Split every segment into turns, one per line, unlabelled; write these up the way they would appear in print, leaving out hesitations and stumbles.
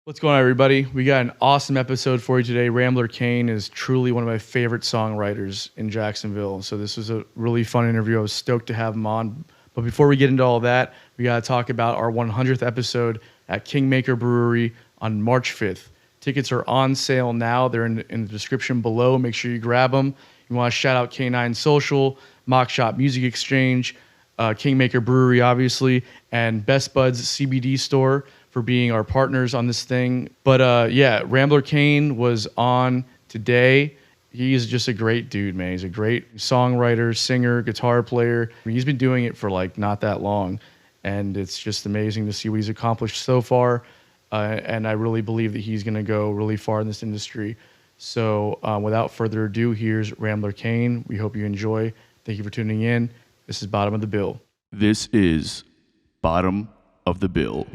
What's going on, everybody? We got an awesome episode for you today. Rambler Kane is truly one of my favorite songwriters in Jacksonville. So this was a really fun interview. I was stoked to have him on. But before we get into all that, we got to talk about our 100th episode at Kingmaker Brewery on March 5th. Tickets are on sale now. They're in the description below. Make sure you grab them. You want to shout out K9 Social, Mock Shop Music Exchange, Kingmaker Brewery, obviously, and Best Buds CBD store for being our partners on this thing. But yeah, Rambler Kane was on today. He's just a great dude, man. He's a great songwriter, singer, guitar player. I mean, he's been doing it for like not that long, and it's just amazing to see what he's accomplished so far. And I really believe that he's going to go really far in this industry. So without further ado, here's Rambler Kane. We hope you enjoy. Thank you for tuning in. This is Bottom of the Bill.
This is Bottom of the Bill.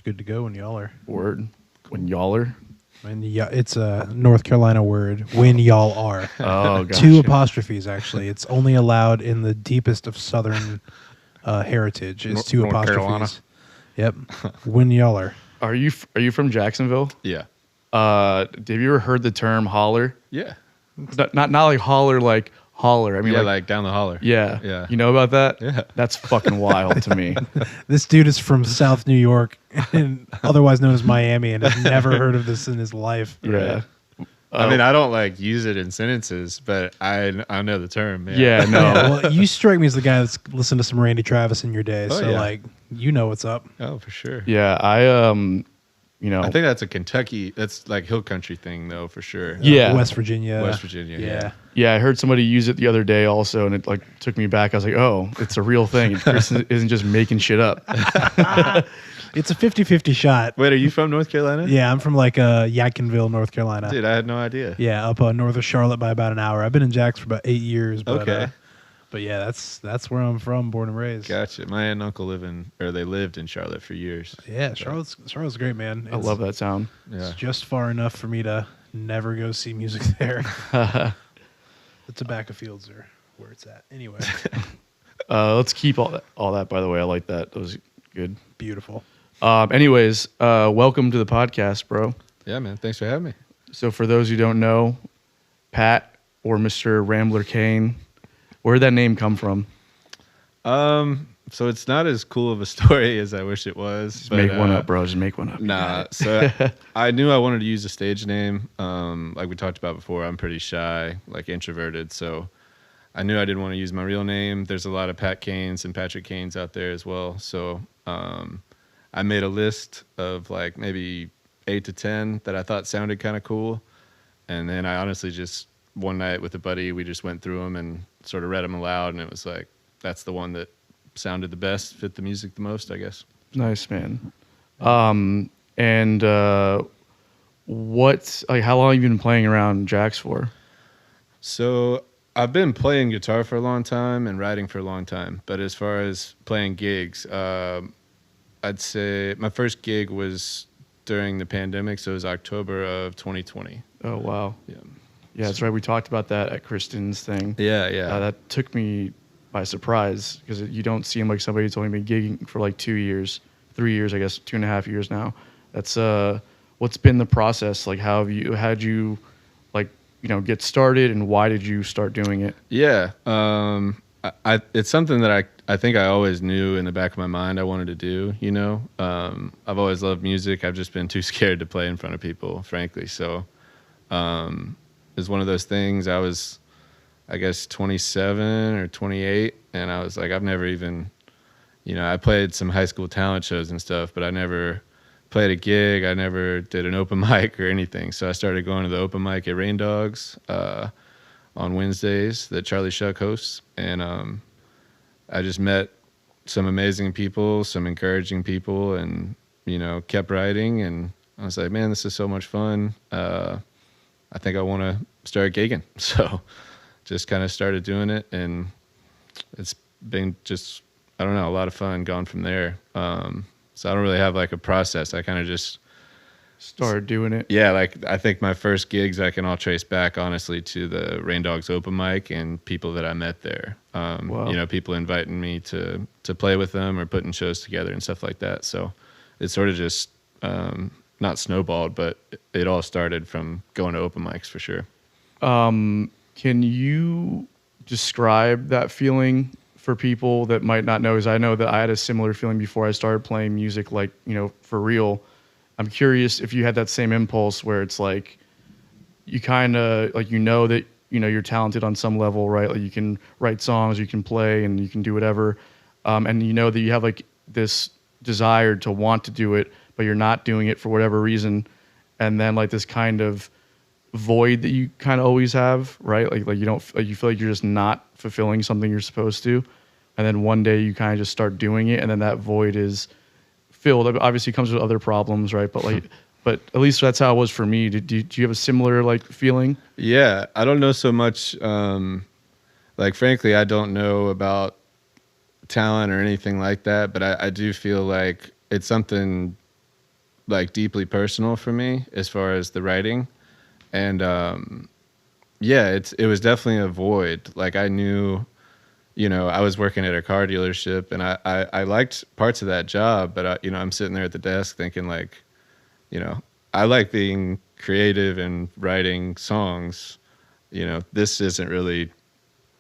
Good to go when y'all are.
Word. When y'all are?
It's a North Carolina word. When y'all are.
Oh, gotcha.
2 apostrophes, actually. It's only allowed in the deepest of Southern heritage. It's 2
North
apostrophes.
Carolina.
Yep. When y'all are.
Are you from Jacksonville?
Yeah.
Have you ever heard the term holler?
Yeah.
Not like holler like holler. I mean,
Yeah, like down the holler.
Yeah.
Yeah.
You know about that?
Yeah.
That's fucking wild to me.
This dude is from South New York, and otherwise known as Miami, and has never heard of this in his life.
Yeah.
I mean, I don't like use it in sentences, but I know the term.
Yeah, no.
Yeah, well, you strike me as the guy that's listened to some Randy Travis in your day,
Oh,
so
yeah.
like you know what's up.
Oh, for sure.
Yeah,
I think that's a Kentucky, that's like hill country thing though, for sure.
Yeah.
West Virginia.
West Virginia. Yeah.
Yeah, I heard somebody use it the other day also, and it like took me back. I was like, oh, it's a real thing. Chris isn't just making shit up.
It's a 50-50 shot.
Wait, are you from North Carolina?
Yeah, I'm from like Jacksonville, North Carolina.
Dude, I had no idea.
Yeah, up north of Charlotte by about an hour. I've been in Jax for about 8 years. But,
Okay.
But yeah, that's where I'm from, born and raised.
Gotcha. My aunt and uncle lived in Charlotte for years.
Yeah, Charlotte's great, man.
I love that sound.
Yeah.
It's just far enough for me to never go see music there. The tobacco fields are where it's at. Anyway,
Let's keep all that. By the way, I like that. That was good.
beautiful.
Anyways, welcome to the podcast, bro.
Yeah, man. Thanks for having me.
So for those who don't know, Pat or Mr. Rambler Kane, where'd that name come from?
So it's not as cool of a story as I wish it was.
Just make one up, bro. Just make one up.
Nah. So I knew I wanted to use a stage name. Like we talked about before, I'm pretty shy, like introverted. So I knew I didn't want to use my real name. There's a lot of Pat Kanes and Patrick Kanes out there as well. So I made a list of like maybe 8 to 10 that I thought sounded kind of cool. And then I honestly just one night with a buddy, we just went through them and sort of read them aloud. And it was like, that's the one that sounded the best, fit the music the most, I guess.
Nice, man. And how long have you been playing around Jax for?
So I've been playing guitar for a long time and writing for a long time. But as far as playing gigs, I'd say my first gig was during the pandemic, so it was October of 2020.
Oh, wow.
Yeah.
Yeah, that's right. We talked about that at Kristen's thing.
Yeah.
That took me by surprise because you don't seem like somebody who's only been gigging for like 2 years, 3 years, I guess, 2.5 years now. That's what's been the process? Like, how'd you like, get started, and why did you start doing it?
Yeah. It's something that I think I always knew in the back of my mind I wanted to do, I've always loved music. I've just been too scared to play in front of people, frankly. So it was one of those things. I was, I guess, 27 or 28, and I was like, I've never even, I played some high school talent shows and stuff, but I never played a gig. I never did an open mic or anything. So I started going to the open mic at Rain Dogs on Wednesdays that Charlie Shuck hosts, and I just met some amazing people, some encouraging people, and kept writing, and I was like, man, this is so much fun. I think I want to start gigging. So just kind of started doing it, and it's been just, I don't know, a lot of fun going from there. So I don't really have like a process. I kind of just
Started doing it.
yeah, like I think my first gigs I can all trace back honestly to the Rain Dogs open mic and people that I met there.
Wow.
People inviting me to play with them or putting shows together and stuff like that. So it sort of just not snowballed, but it all started from going to open mics for sure.
Can you describe that feeling for people that might not know? Because I know that I had a similar feeling before I started playing music, like, for real. I'm curious if you had that same impulse where it's like you kind of like that you're talented on some level, right? Like you can write songs, you can play, and you can do whatever, and that you have like this desire to want to do it, but you're not doing it for whatever reason, and then like this kind of void that you kind of always have, right? Like you don't like you feel like you're just not fulfilling something you're supposed to, and then one day you kind of just start doing it, and then that void is filled. Obviously, it comes with other problems, right? But like, but at least that's how it was for me. Do you have a similar like feeling?
Yeah, I don't know so much. Like, frankly, I don't know about talent or anything like that, but I do feel like it's something like deeply personal for me as far as the writing. And yeah, it was definitely a void. Like I knew, I was working at a car dealership, and I liked parts of that job, but I'm sitting there at the desk thinking like, I like being creative and writing songs. This isn't really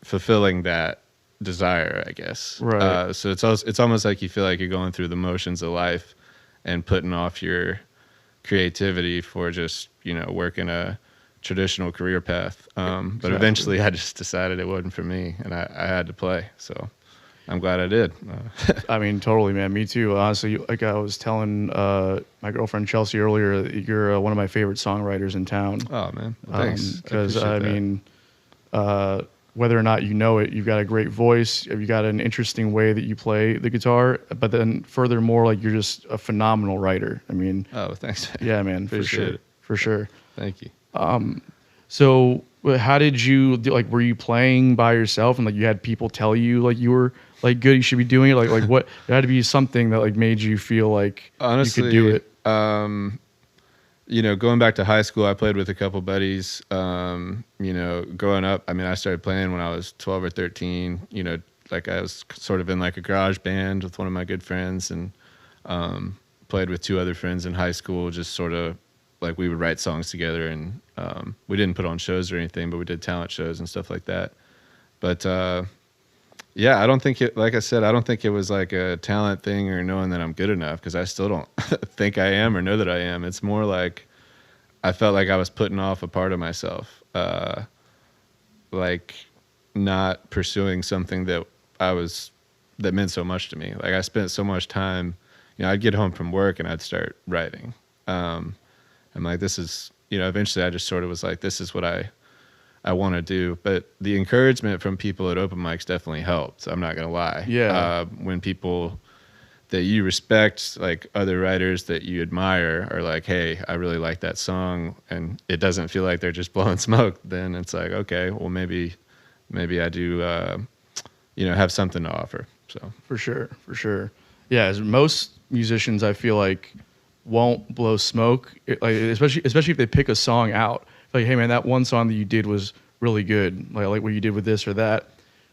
fulfilling that desire, I guess.
Right.
So it's almost like you feel like you're going through the motions of life and putting off your creativity for just working a traditional career path. But eventually I just decided it wasn't for me, and I had to play. So I'm glad I did.
I mean, totally, man. Me too. Honestly, like I was telling my girlfriend Chelsea earlier, you're one of my favorite songwriters in town.
Oh man, thanks.
Because
I
I
appreciate that.
mean, whether or not you know it, you've got a great voice. You've got an interesting way that you play the guitar. But then, furthermore, like you're just a phenomenal writer. I mean,
Oh, thanks.
yeah, man, for
Appreciate
sure,
it.
for sure.
Thank you.
So how did you like? Were you playing by yourself, and like you had people tell you like you were like good, you should be doing it? Like what? There had to be something that like made you feel like
Honestly,
you could do it.
Going back to high school, I played with a couple buddies. Growing up, I mean, I started playing when I was 12 or 13. Like I was sort of in like a garage band with one of my good friends, and played with two other friends in high school. Just sort of like we would write songs together, and we didn't put on shows or anything, but we did talent shows and stuff like that. But yeah, I don't think it, like I said, I don't think it was like a talent thing or knowing that I'm good enough, because I still don't think I am or know that I am. It's more like I felt like I was putting off a part of myself, like not pursuing something that meant so much to me. Like I spent so much time, I'd get home from work and I'd start writing. I'm like, this is, eventually I just sort of was like, this is what I want to do. But the encouragement from people at open mics definitely helped. I'm not going to lie.
Yeah.
When people that you respect, like other writers that you admire, are like, hey, I really like that song, and it doesn't feel like they're just blowing smoke, then it's like, okay, well, maybe I do, have something to offer. So
For sure. Yeah, as most musicians, I feel like won't blow smoke, like especially if they pick a song out. Like, hey man, that one song that you did was really good. Like what you did with this or that.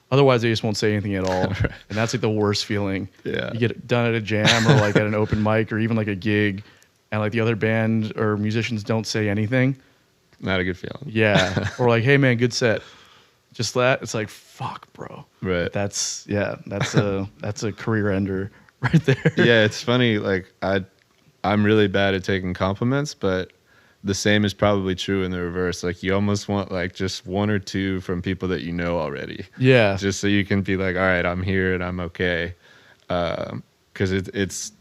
Otherwise, they just won't say anything at all,
Right.
And that's like the worst feeling.
Yeah.
You get it done at a jam or like at an open mic or even like a gig, and like the other band or musicians don't say anything.
not a good feeling.
Yeah, or like, hey man, good set. Just that. It's like, fuck, bro.
Right.
That's a career ender right there.
Yeah, it's funny. Like I'm really bad at taking compliments, but the same is probably true in the reverse. Like you almost want like just one or two from people that you know already,
Yeah.
just so you can be like, all right, I'm here and I'm okay. Because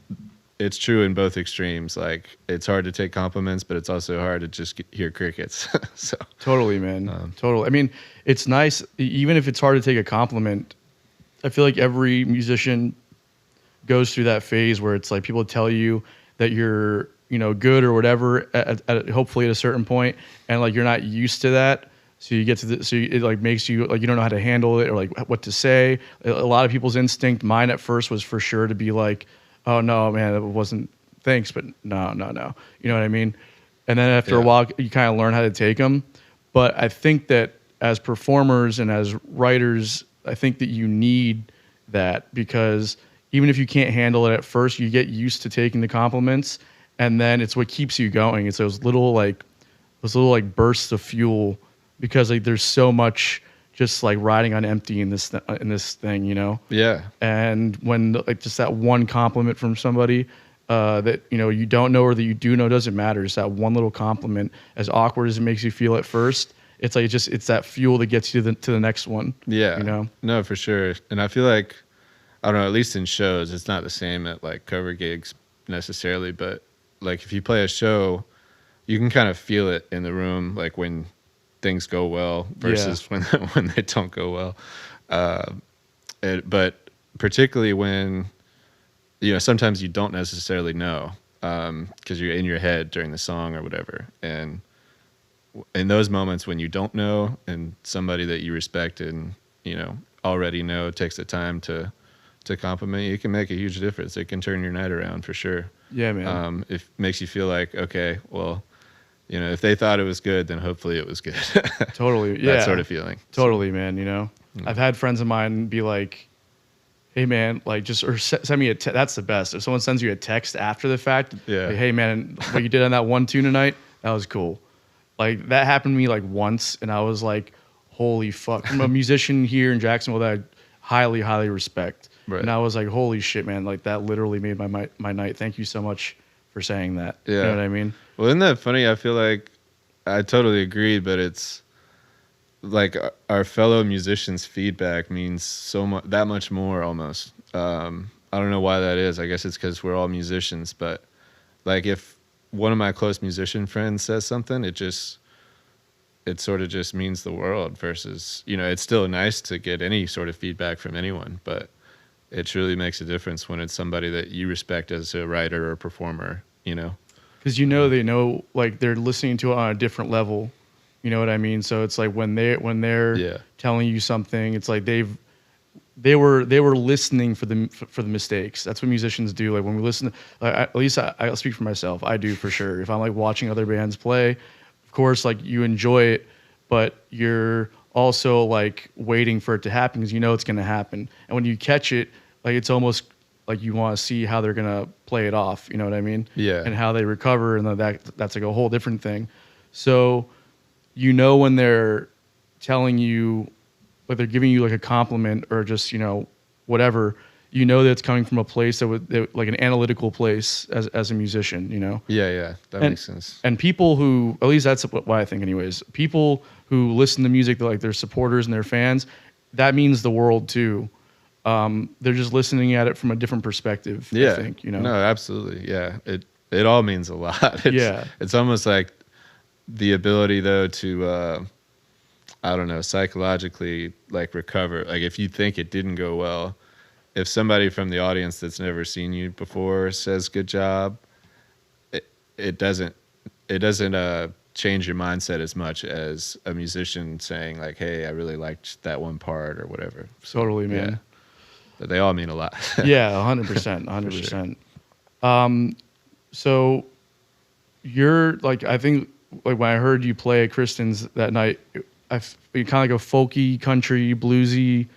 it's true in both extremes. Like it's hard to take compliments, but it's also hard to just hear crickets. So
Totally, man. Totally. I mean, it's nice, even if it's hard to take a compliment. I feel like every musician goes through that phase where it's like people tell you that you're, good or whatever at hopefully at a certain point, and like you're not used to that. So you get to it like makes you like you don't know how to handle it or like what to say. A lot of people's instinct, mine at first was for sure to be like, oh no, man, it wasn't, thanks, but no. You know what I mean? And then after a while, you kind of learn how to take them. But I think that as performers and as writers, I think that you need that, because even if you can't handle it at first, you get used to taking the compliments, and then it's what keeps you going. It's those little bursts of fuel, because like there's so much just like riding on empty in this thing,
Yeah.
And when like just that one compliment from somebody that you don't know or that you do know, doesn't matter. It's that one little compliment, as awkward as it makes you feel at first. It's like it's that fuel that gets you to the next one.
Yeah. No, for sure. And I feel like, I don't know, at least in shows, it's not the same at like cover gigs necessarily, but like if you play a show, you can kind of feel it in the room, like when things go well versus when they don't go well. But particularly when, sometimes you don't necessarily know, because you're in your head during the song or whatever. And in those moments when you don't know, and somebody that you respect and, already know takes the time to compliment you, it can make a huge difference. It can turn your night around for sure.
Yeah, man.
It makes you feel like, okay, well, if they thought it was good, then hopefully it was good.
Totally. Yeah.
That sort of feeling.
Totally, man. I've had friends of mine be like, hey man, like just, or send me that's the best. If someone sends you a text after the fact, like, hey man, what you did on that one tune tonight, that was cool. Like that happened to me like once, and I was like, holy fuck. I'm a musician here in Jacksonville that I highly, highly respect. Right. And I was like, holy shit, man, like that literally made my night. Thank you so much for saying that. Yeah. You know what I mean?
Well, isn't that funny? I feel like I totally agree, but it's like our fellow musicians' feedback means that much more almost. I don't know why that is. I guess it's because we're all musicians, but like if one of my close musician friends says something, it sort of just means the world, versus, it's still nice to get any sort of feedback from anyone, but it truly makes a difference when it's somebody that you respect as a writer or performer,
Because they know, like they're listening to it on a different level. You know what I mean? So it's like when they're telling you something, it's like they were listening for the mistakes. That's what musicians do. Like when we listen, at least I'll speak for myself. I do for sure. If I'm like watching other bands play, of course, like you enjoy it, but you're also like waiting for it to happen because it's going to happen. And when you catch it, like it's almost like you want to see how they're going to play it off. You know what I mean?
Yeah.
And how they recover, and that's like a whole different thing. So when they're telling you, whether they're giving you like a compliment or just whatever, that it's coming from a place that like an analytical place as a musician.
Yeah, that makes sense.
And people who, at least that's what I think anyways, people who listen to music, like their supporters and their fans, that means the world too. They're just listening at it from a different perspective.
Yeah.
I think,
No, absolutely. Yeah. It all means a lot. It's almost like the ability though to, I don't know, psychologically like recover. Like if you think it didn't go well, if somebody from the audience that's never seen you before says good job, it doesn't change your mindset as much as a musician saying like, hey, I really liked that one part or whatever. So,
totally, man.
Yeah. But they all mean a lot.
Yeah, 100%, 100%. Sure. So you're like, I think like when I heard you play at Kristen's that night, you kind of like a folky, country, bluesy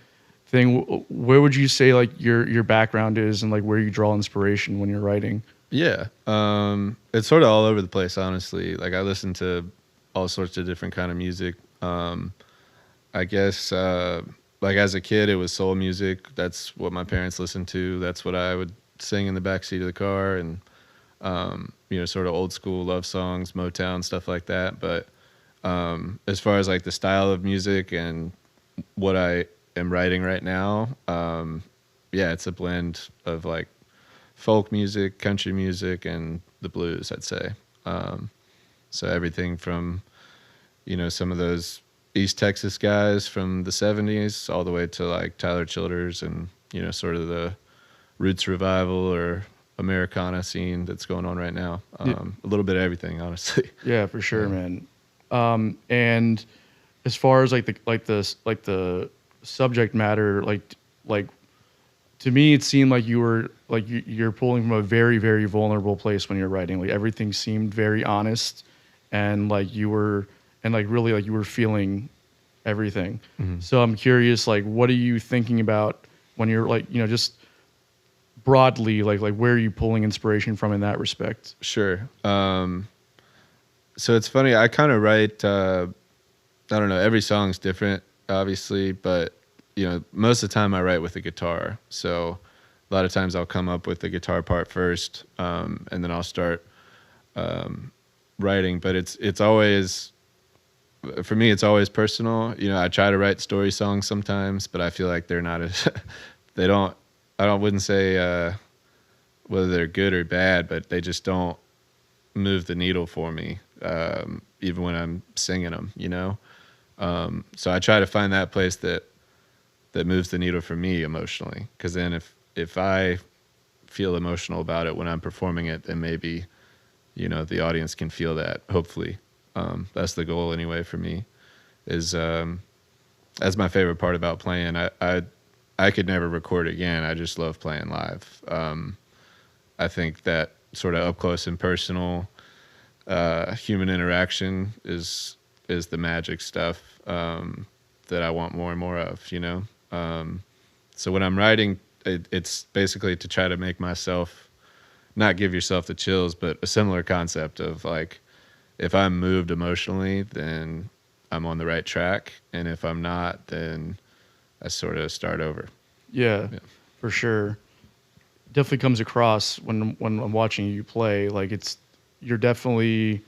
thing. Where would you say like your background is, and like where you draw inspiration when you're writing?
Yeah. It's sort of all over the place, honestly. Like I listen to all sorts of different kind of music. I guess like as a kid, it was soul music. That's what my parents listened to. That's what I would sing in the backseat of the car, and sort of old school love songs, Motown, stuff like that. But as far as like the style of music and what I am writing right now, it's a blend of like folk music, country music, and the blues, I'd say. So everything from, some of those East Texas guys from the 70s all the way to like Tyler Childers and, sort of the Roots revival or Americana scene that's going on right now. A little bit of everything, honestly.
Yeah, for sure, man. And as far as like the subject matter, like to me, it seemed like you were like you're pulling from a very, very vulnerable place when you're writing. Like everything seemed very honest, and like you were, and like really like you were feeling everything. So I'm curious, like, what are you thinking about when you're like, just broadly, like where are you pulling inspiration from in that respect?
Sure. So it's funny. I kind of write. I don't know. Every song's different, obviously, but most of the time I write with the guitar. So a lot of times I'll come up with the guitar part first, and then I'll start writing. But it's always, for me, it's always personal. I try to write story songs sometimes, but I feel like they're not as I wouldn't say whether they're good or bad, but they just don't move the needle for me, even when I'm singing them. So I try to find that place that moves the needle for me emotionally, because then if I feel emotional about it when I'm performing it, then maybe the audience can feel that, hopefully. That's the goal anyway for me. Is that's my favorite part about playing. I could never record again. I just love playing live. I think that sort of up close and personal human interaction is the magic stuff that I want more and more of, So when I'm writing, it's basically to try to make myself, not give yourself the chills, but a similar concept of like, if I'm moved emotionally, then I'm on the right track. And if I'm not, then I sort of start over.
Yeah, for sure. Definitely comes across when I'm watching you play. Like you're definitely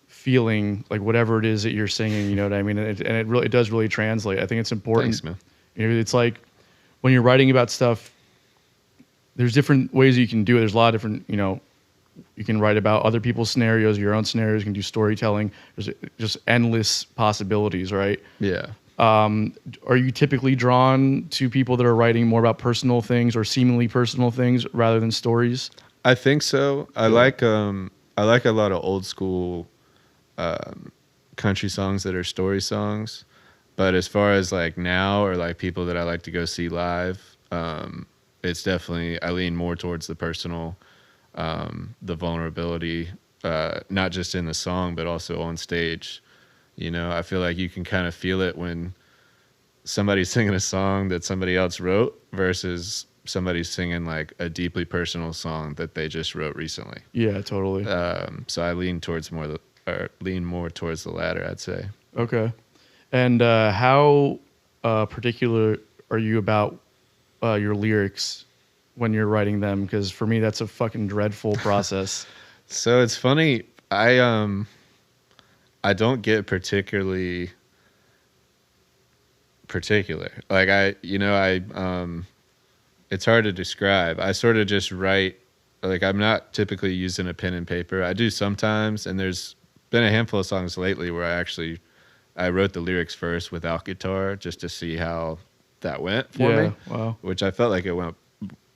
feeling like whatever it is that you're singing. You know what I mean? And it really does really translate. I think it's important.
Thanks, man.
It's like when you're writing about stuff, there's different ways you can do it. There's a lot of different, you can write about other people's scenarios, your own scenarios. You can do storytelling. There's just endless possibilities, right?
Yeah.
Are you typically drawn to people that are writing more about personal things or seemingly personal things rather than stories?
I think so. I like a lot of old school country songs that are story songs. But as far as like now, or like people that I like to go see live, it's definitely, I lean more towards the personal, the vulnerability, not just in the song, but also on stage. I feel like you can kind of feel it when somebody's singing a song that somebody else wrote versus somebody's singing like a deeply personal song that they just wrote recently.
Yeah, totally.
So I lean more towards the latter, I'd say.
Okay. And how particular are you about your lyrics when you're writing them? Because for me, that's a fucking dreadful process.
So it's funny. I don't get particularly particular. Like it's hard to describe. I sort of just write. Like I'm not typically using a pen and paper. I do sometimes, and there's been a handful of songs lately where I wrote the lyrics first without guitar just to see how that went for me.
Wow.
Which I felt like it went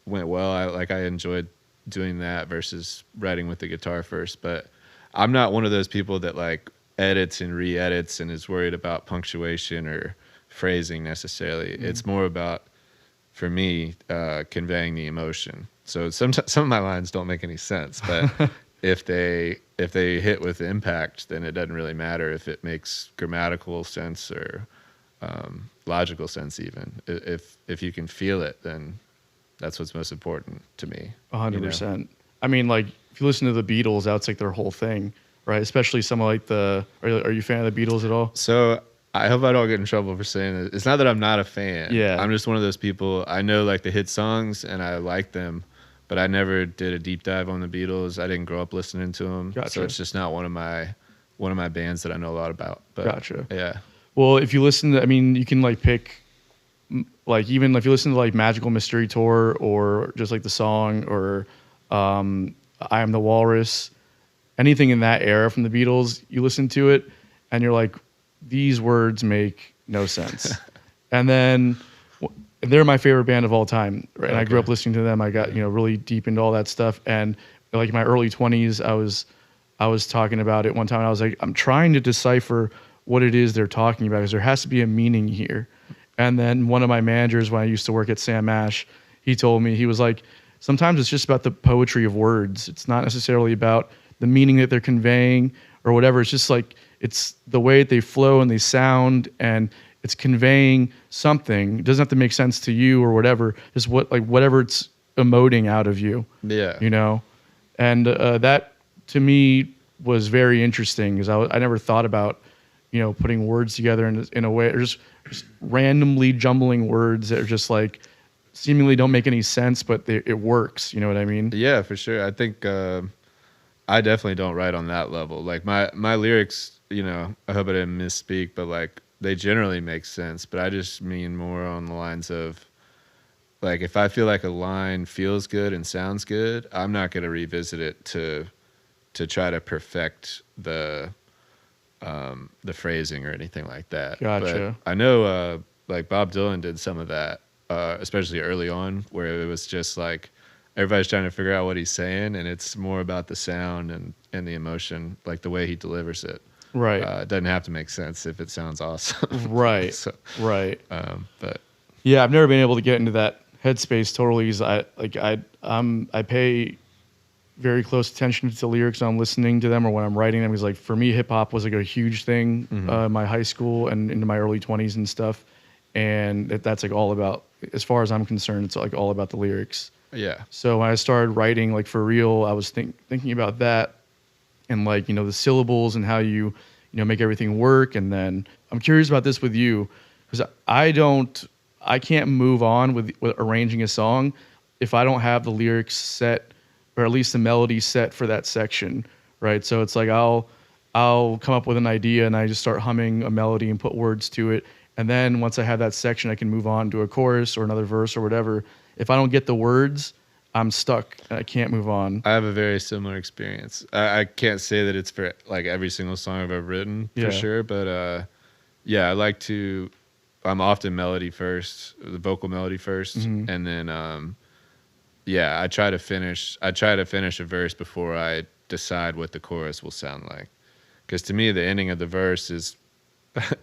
well. I enjoyed doing that versus writing with the guitar first. But I'm not one of those people that like edits and re-edits and is worried about punctuation or phrasing necessarily. It's more about, for me, conveying the emotion. So some of my lines don't make any sense, but if they hit with impact, then it doesn't really matter if it makes grammatical sense or logical sense even. If you can feel it, then that's what's most important to me.
100%. I mean, like, if you listen to the Beatles, that's like their whole thing, right? Especially some of like are you a fan of the Beatles at all?
So I hope I don't get in trouble for saying it. It's not that I'm not a fan.
Yeah.
I'm just one of those people. I know like the hit songs and I like them, but I never did a deep dive on the Beatles. I didn't grow up listening to them.
Gotcha.
So it's just not one of my bands that I know a lot about. But,
Gotcha.
Yeah.
Well, if you listen to, I mean, you can like pick, like even if you listen to like Magical Mystery Tour or just like the song or I Am the Walrus, anything in that era from the Beatles, you listen to it and you're like, these words make no sense. And then they're my favorite band of all time. Right? And I grew
Okay.
up listening to them. I got, really deep into all that stuff. And like in my early 20s, I was talking about it one time. And I was like, I'm trying to decipher what it is they're talking about because there has to be a meaning here. And then one of my managers, when I used to work at Sam Ash, he told me, he was like, sometimes it's just about the poetry of words. It's not necessarily about the meaning that they're conveying or whatever. It's just like, it's the way they flow and they sound, and it's conveying something. It doesn't have to make sense to you or whatever. Just whatever it's emoting out of you.
Yeah.
And that to me was very interesting because I never thought about, putting words together in a way, or just randomly jumbling words that are just like seemingly don't make any sense, but it works. You know what I mean?
Yeah, for sure. I think I definitely don't write on that level. Like my lyrics, I hope I didn't misspeak, but like they generally make sense. But I just mean more on the lines of, like, if I feel like a line feels good and sounds good, I'm not going to revisit it to try to perfect the phrasing or anything like that.
Gotcha.
But I know like Bob Dylan did some of that, especially early on, where it was just like everybody's trying to figure out what he's saying, and it's more about the sound and the emotion, like the way he delivers it.
Right.
It doesn't have to make sense if it sounds awesome.
Right.
So,
Right.
but
Yeah, I've never been able to get into that headspace totally. 'Cause I pay very close attention to the lyrics when I'm listening to them or when I'm writing them. Because like for me, hip hop was like a huge thing in my high school and into my early 20s and stuff. And that's like all about, as far as I'm concerned, it's like all about the lyrics.
yeah.
So when I started writing like for real, I was thinking about that and like, the syllables and how you make everything work. And then I'm curious about this with you because I can't move on with arranging a song if I don't have the lyrics set or at least the melody set for that section, right? So it's like I'll come up with an idea and I just start humming a melody and put words to it. And then once I have that section, I can move on to a chorus or another verse or whatever. If I don't get the words, I'm stuck and I can't move on.
I have a very similar experience. I can't say that it's for like every single song I've ever written
Yeah.
for sure, but yeah, I'm often melody first, the vocal melody 1st, and then yeah, I try to finish a verse before I decide what the chorus will sound like. Because to me, the ending of the verse is,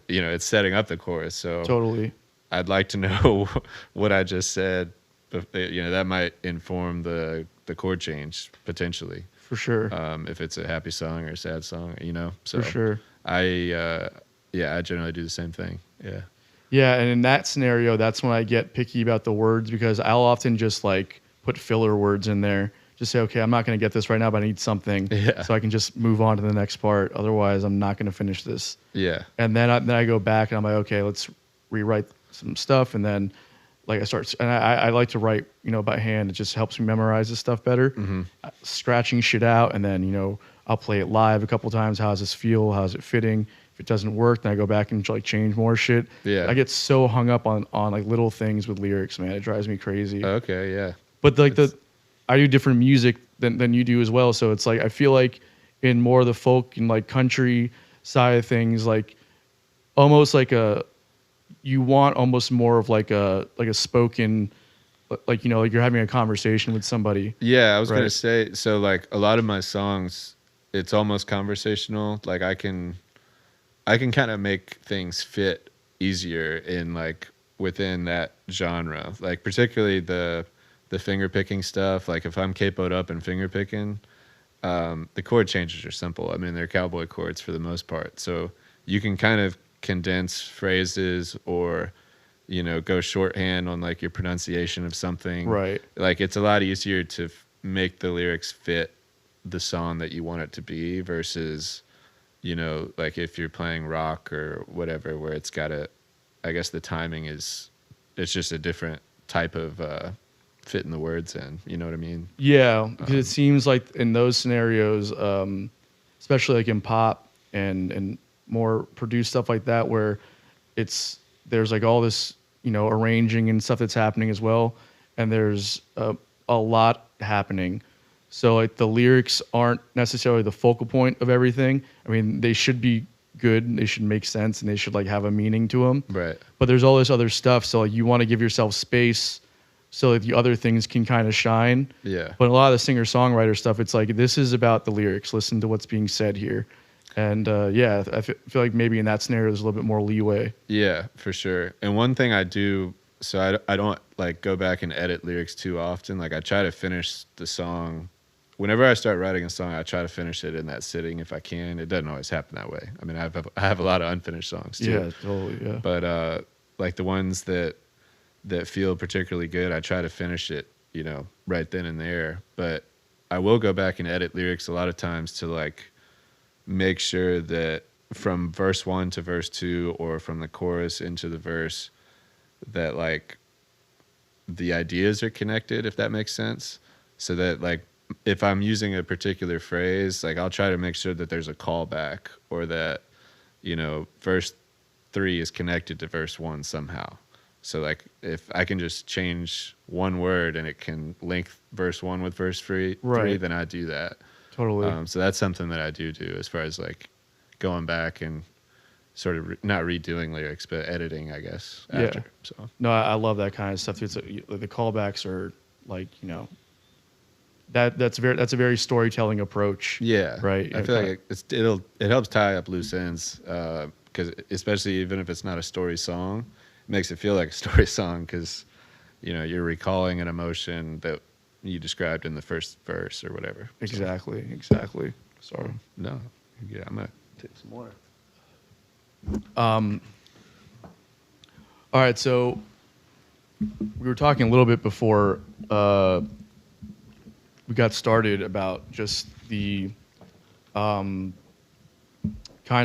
it's setting up the chorus. So
Totally.
I'd like to know what I just said. That might inform the chord change potentially.
For sure.
If it's a happy song or a sad song, So
For sure.
I generally do the same thing. Yeah.
Yeah, and in that scenario, that's when I get picky about the words because I'll often just like put filler words in there. Just say, okay, I'm not going to get this right now, but I need something,
Yeah.
so I can just move on to the next part. Otherwise, I'm not going to finish this.
Yeah.
And then I go back and I'm like, okay, let's rewrite some stuff. And then like I like to write, by hand. It just helps me memorize this stuff better. Scratching shit out, and then I'll play it live a couple times. How does this feel? How's it fitting? If it doesn't work, then I go back and like change more shit.
Yeah.
I get so hung up on like little things with lyrics, man. It drives me crazy.
Okay. Yeah.
But like I do different music than you do as well. So it's like I feel like in more of the folk and like country side of things, like almost like you want almost more of like a spoken, like like you're having a conversation with somebody.
Yeah, I was
Right.
gonna say, so like a lot of my songs, it's almost conversational. Like I can kind of make things fit easier in like within that genre. Like particularly the finger picking stuff. Like if I'm capoed up and finger picking, the chord changes are simple. I mean, they're cowboy chords for the most part. So you can kind of condense phrases or go shorthand on like your pronunciation of something.
Right.
Like it's a lot easier to make the lyrics fit the song that you want it to be versus like if you're playing rock or whatever, where it's got I guess the timing it's just a different type of fitting the words in. You know what I mean?
Yeah, because it seems like in those scenarios, especially like in pop and more produced stuff like that, where there's like all this arranging and stuff that's happening as well, and there's a lot happening. So like the lyrics aren't necessarily the focal point of everything. I mean, they should be good, they should make sense, and they should like have a meaning to them.
Right.
But there's all this other stuff, so like you want to give yourself space so that the other things can kind of shine.
Yeah.
But a lot of the singer-songwriter stuff, it's like, this is about the lyrics. Listen to what's being said here. And yeah, I feel like maybe in that scenario, there's a little bit more leeway.
Yeah, for sure. And one thing I do, so I don't like go back and edit lyrics too often. Like I try to finish the song. Whenever I start writing a song, I try to finish it in that sitting if I can. It doesn't always happen that way. I mean, I have a lot of unfinished songs too.
Yeah, totally, yeah.
But like the ones that feel particularly good, I try to finish it, you know, right then and there. But I will go back and edit lyrics a lot of times to like make sure that from verse 1 to verse 2 or from the chorus into the verse that like the ideas are connected, if that makes sense. So that like if I'm using a particular phrase, like I'll try to make sure that there's a callback or that, you know, verse 3 is connected to verse 1 somehow. So like if I can just change one word and it can link verse 1 with verse 3,
Right.
then I do that.
Totally.
So that's something that I do as far as like going back and sort of not redoing lyrics, but editing, I guess, after.
Yeah.
So
No, I love that kind of stuff. It's the callbacks are like, you know, that's a very storytelling approach.
yeah,
Right.
I feel like it helps tie up loose ends because especially even if it's not a story song, it makes it feel like a story song because you know you're recalling an emotion that you described in the first verse or whatever.
Exactly. Sorry.
No, yeah, I'm gonna take some more.
All right, so we were talking a little bit before we got started about just the kind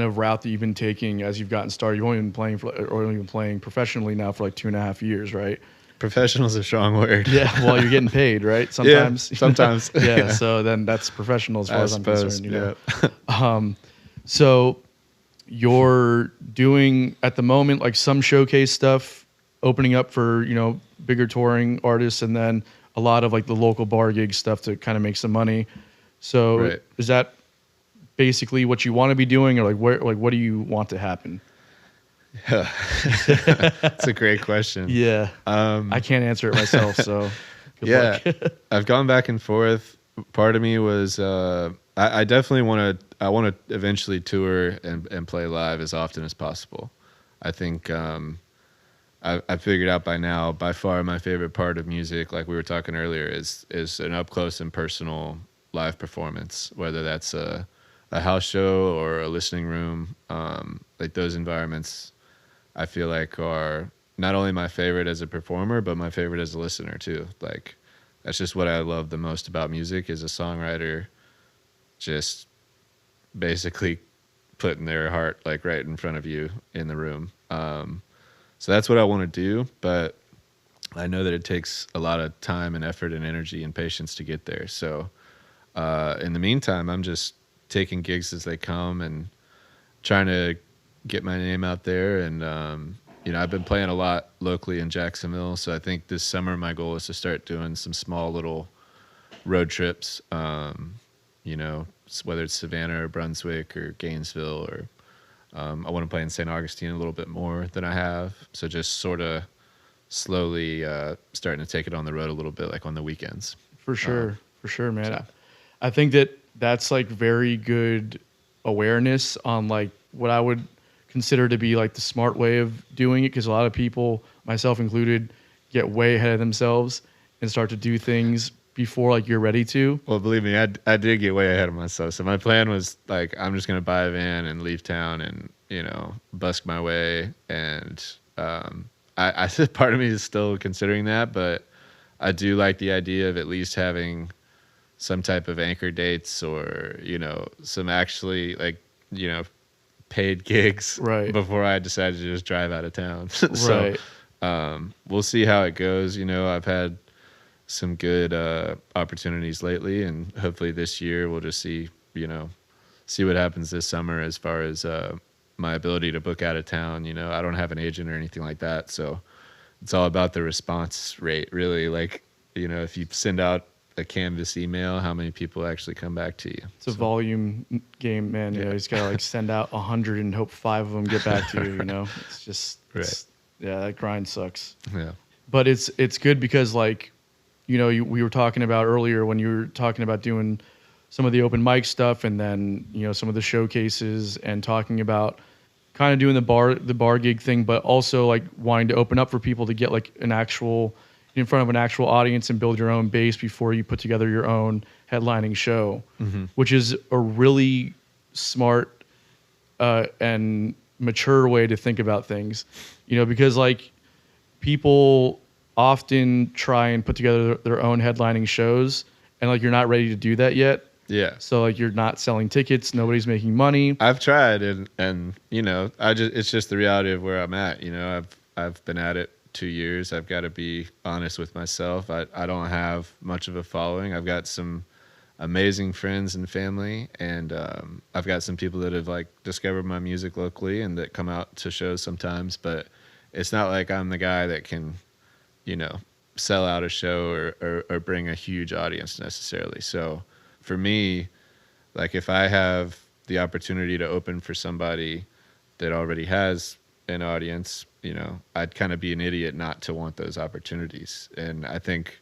of route that you've been taking as you've gotten started. You've only been playing professionally now for like 2.5 years, right?
Professional's a strong word.
Yeah, well, you're getting paid, right? Sometimes.
Yeah, sometimes.
Yeah, so then that's professional as far as I'm concerned. You know?
Yeah.
So you're doing at the moment like some showcase stuff, opening up for, you know, bigger touring artists, and then a lot of like the local bar gig stuff to kind of make some money. So
Right.
Is that basically what you want to be doing, or what do you want to happen?
That's a great question.
Yeah. I can't answer it myself, so good
Yeah,
luck.
I've gone back and forth. Part of me was I definitely want to eventually tour and play live as often as possible. I think I figured out by now, by far my favorite part of music, like we were talking earlier, is an up close and personal live performance, whether that's a house show or a listening room. Like those environments, I feel like are not only my favorite as a performer, but my favorite as a listener too. Like that's just what I love the most about music is a songwriter just basically putting their heart like right in front of you in the room. So that's what I want to do, but I know that it takes a lot of time and effort and energy and patience to get there. So in the meantime, I'm just taking gigs as they come and trying to get my name out there. And, you know, I've been playing a lot locally in Jacksonville. So I think this summer my goal is to start doing some small little road trips, you know, whether it's Savannah or Brunswick or Gainesville or I want to play in St. Augustine a little bit more than I have. So just sort of slowly starting to take it on the road a little bit, like on the weekends.
For sure, man.
so.
I think that's like very good awareness on like what I would consider to be like the smart way of doing it, because a lot of people, myself included, get way ahead of themselves and start to do things before like you're ready to. Well,
Believe me, I did get way ahead of myself. So my plan was like, I'm just going to buy a van and leave town and, you know, busk my way. And I said part of me is still considering that, but I do like the idea of at least having some type of anchor dates or, you know, some actually like, you know, paid gigs
right
before I decided to just drive out of town. So we'll see how it goes. You know, I've had some good opportunities lately, and hopefully this year we'll just see what happens this summer as far as my ability to book out of town. You know, I don't have an agent or anything like that, so it's all about the response rate, really. Like, you know, if you send out a canvas email, how many people actually come back to you.
It's a volume game, man. You know, you just gotta like send out 100 and hope 5 of them get back to you. You know, it's just yeah, that grind sucks.
Yeah.
But it's good because like, you know, we were talking about earlier when you were talking about doing some of the open mic stuff and then, you know, some of the showcases and talking about kind of doing the bar gig thing, but also like wanting to open up for people to get like an actual in front of an actual audience and build your own base before you put together your own headlining show, which is a really smart and mature way to think about things, you know, because like people often try and put together their own headlining shows and like you're not ready to do that yet.
Yeah.
So like you're not selling tickets, nobody's making money.
I've tried and you know, it's just the reality of where I'm at. You know, I've been at it 2 years. I've got to be honest with myself. I don't have much of a following. I've got some amazing friends and family, and I've got some people that have like discovered my music locally and that come out to shows sometimes, but it's not like I'm the guy that can, you know, sell out a show or bring a huge audience necessarily. So for me, like if I have the opportunity to open for somebody that already has an audience, you know, I'd kind of be an idiot not to want those opportunities. And I think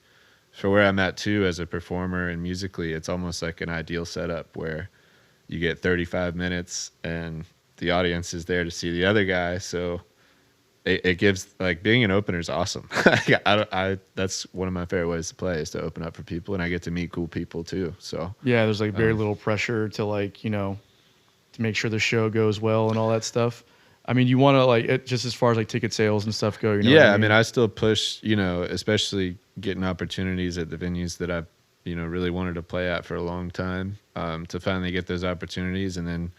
for where I'm at too as a performer and musically, it's almost like an ideal setup where you get 35 minutes and the audience is there to see the other guy. So it gives, like, being an opener is awesome. That's one of my favorite ways to play, is to open up for people, and I get to meet cool people too. So
yeah, there's like very little pressure to like, you know, to make sure the show goes well and all that stuff. I mean, you want to like it just as far as like ticket sales and stuff go. You know
yeah, I mean, I still push, you know, especially getting opportunities at the venues that I've, you know, really wanted to play at for a long time, to finally get those opportunities. And then,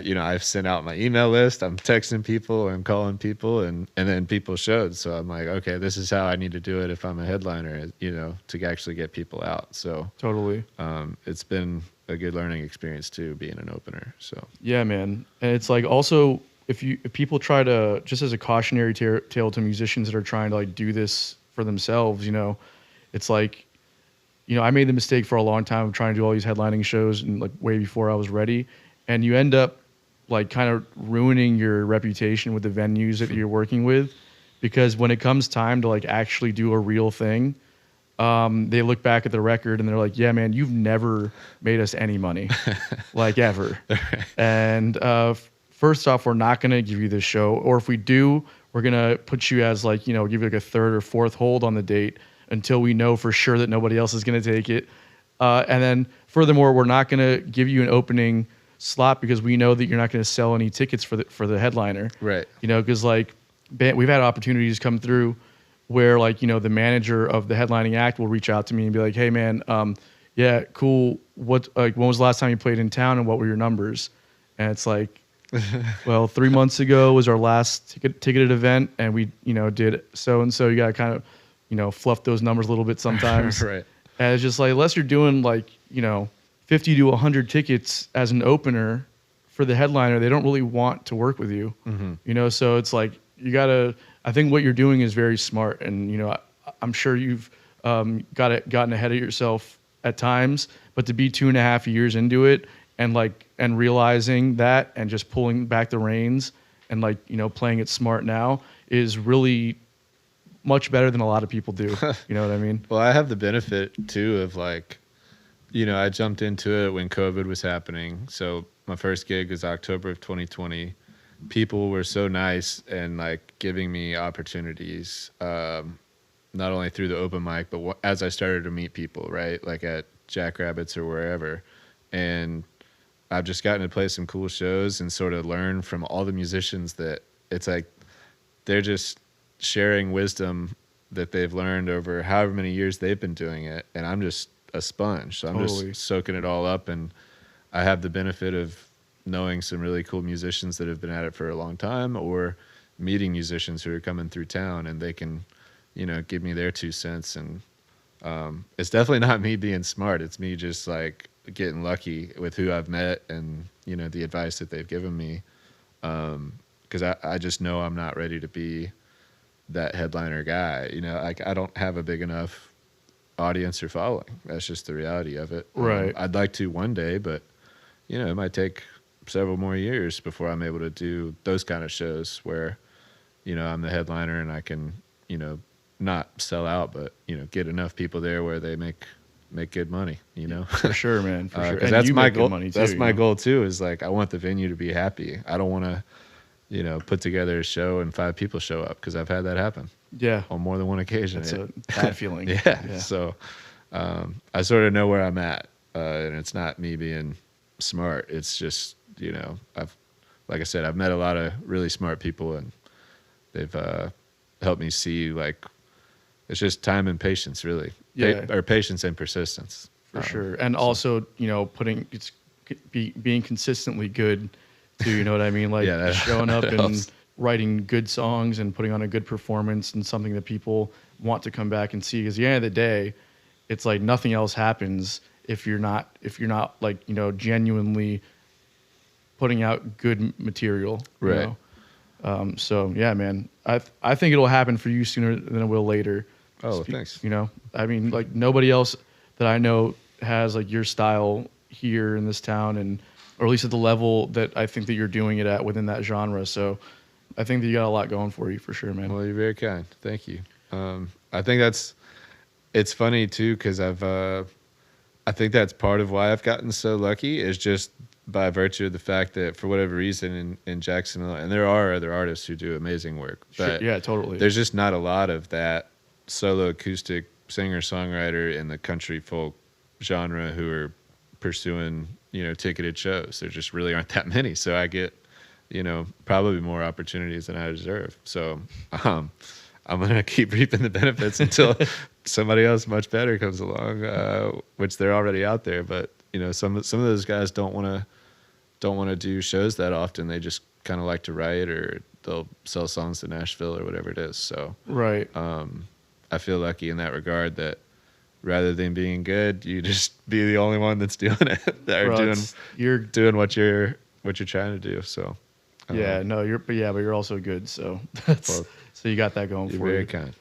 you know, I've sent out my email list, I'm texting people, I'm calling people, and then people showed. So I'm like, okay, this is how I need to do it if I'm a headliner, you know, to actually get people out. So
totally.
It's been a good learning experience too, being an opener. So
yeah, man. And it's like also if people try to, just as a cautionary tale to musicians that are trying to like do this for themselves, you know, it's like, you know, I made the mistake for a long time of trying to do all these headlining shows and like way before I was ready. And you end up like kind of ruining your reputation with the venues that you're working with, because when it comes time to like actually do a real thing, they look back at the record and they're like, yeah, man, you've never made us any money, like ever. And first off, we're not going to give you this show. Or if we do, we're going to put you as like, you know, give you like a third or fourth hold on the date until we know for sure that nobody else is going to take it. And then furthermore, we're not going to give you an opening slot because we know that you're not going to sell any tickets for the headliner. Right. You know, because like we've had opportunities come through where like, you know, the manager of the headlining act will reach out to me and be like, hey man, yeah, cool. What, like, when was the last time you played in town and what were your numbers? And it's like, well, 3 months ago was our last ticketed event, and we, you know, did so and so. You got to kind of, you know, fluff those numbers a little bit sometimes. Right. And it's just like, unless you're doing like, you know, 50 to 100 tickets as an opener for the headliner, they don't really want to work with you. Mm-hmm. You know, so it's like you got to, I think what you're doing is very smart, and you know, I'm sure you've gotten ahead of yourself at times, but to be 2.5 years into it and realizing that and just pulling back the reins and like, you know, playing it smart now is really much better than a lot of people do. You know what I mean?
Well, I have the benefit too of like, you know, I jumped into it when COVID was happening. So my first gig was October of 2020. People were so nice and like giving me opportunities, not only through the open mic, but as I started to meet people, right? Like at Jackrabbits or wherever. And I've just gotten to play some cool shows and sort of learn from all the musicians that it's like they're just sharing wisdom that they've learned over however many years they've been doing it. And I'm just a sponge. So I'm just soaking it all up. And I have the benefit of knowing some really cool musicians that have been at it for a long time, or meeting musicians who are coming through town and they can, you know, give me their 2 cents. And it's definitely not me being smart. It's me just like getting lucky with who I've met and, you know, the advice that they've given me. Because I just know I'm not ready to be that headliner guy. You know, like I don't have a big enough audience or following. That's just the reality of it.
Right.
I'd like to one day, but it might take several more years before I'm able to do those kind of shows where, I'm the headliner and I can, not sell out, but get enough people there where they make good money.
For sure, man. For sure.
'Cause
And
that's
you
my
make good
goal.
money too,
That's
you
my
know?
goal too. Is like I want the venue to be happy. I don't want to, put together a show and 5 people show up because I've had that happen
Yeah.
on more than one occasion.
That's a bad feeling.
Yeah. So I sort of know where I'm at, and it's not me being smart. It's just like I said, I've met a lot of really smart people, and they've helped me see like it's just time and patience, really.
Yeah.
Or patience and persistence.
For sure. And also, being consistently good too, you know what I mean? Like
Yeah, that-
showing up
that
and
helps.
writing good songs and putting on a good performance and something that people want to come back and see. Because at the end of the day, it's like nothing else happens if you're not like, genuinely putting out good material. you
Right.
know? So yeah, man, I think it'll happen for you sooner than it will later.
Oh, thanks.
I mean, like nobody else that I know has like your style here in this town, or at least at the level that I think that you're doing it at within that genre. So I think that you got a lot going for you for sure, man.
Well, you're very kind. Thank you. I think it's funny too, because I think that's part of why I've gotten so lucky is just by virtue of the fact that for whatever reason in Jacksonville, and there are other artists who do amazing work, but
Yeah, totally.
there's just not a lot of that solo acoustic singer-songwriter in the country folk genre who are pursuing, ticketed shows. There just really aren't that many. So I get, probably more opportunities than I deserve. So I'm going to keep reaping the benefits until somebody else much better comes along, which they're already out there. But, some of those guys don't want to do shows that often. They just kind of like to write, or they'll sell songs to Nashville or whatever it is. So
Right.
I feel lucky in that regard that rather than being good, you just be the only one that's doing it, or
Bro, you're
doing what you're trying to do. So
yeah, no, but you're also good. So that's
Well,
so you got that going
you're
for
very
you.
kind.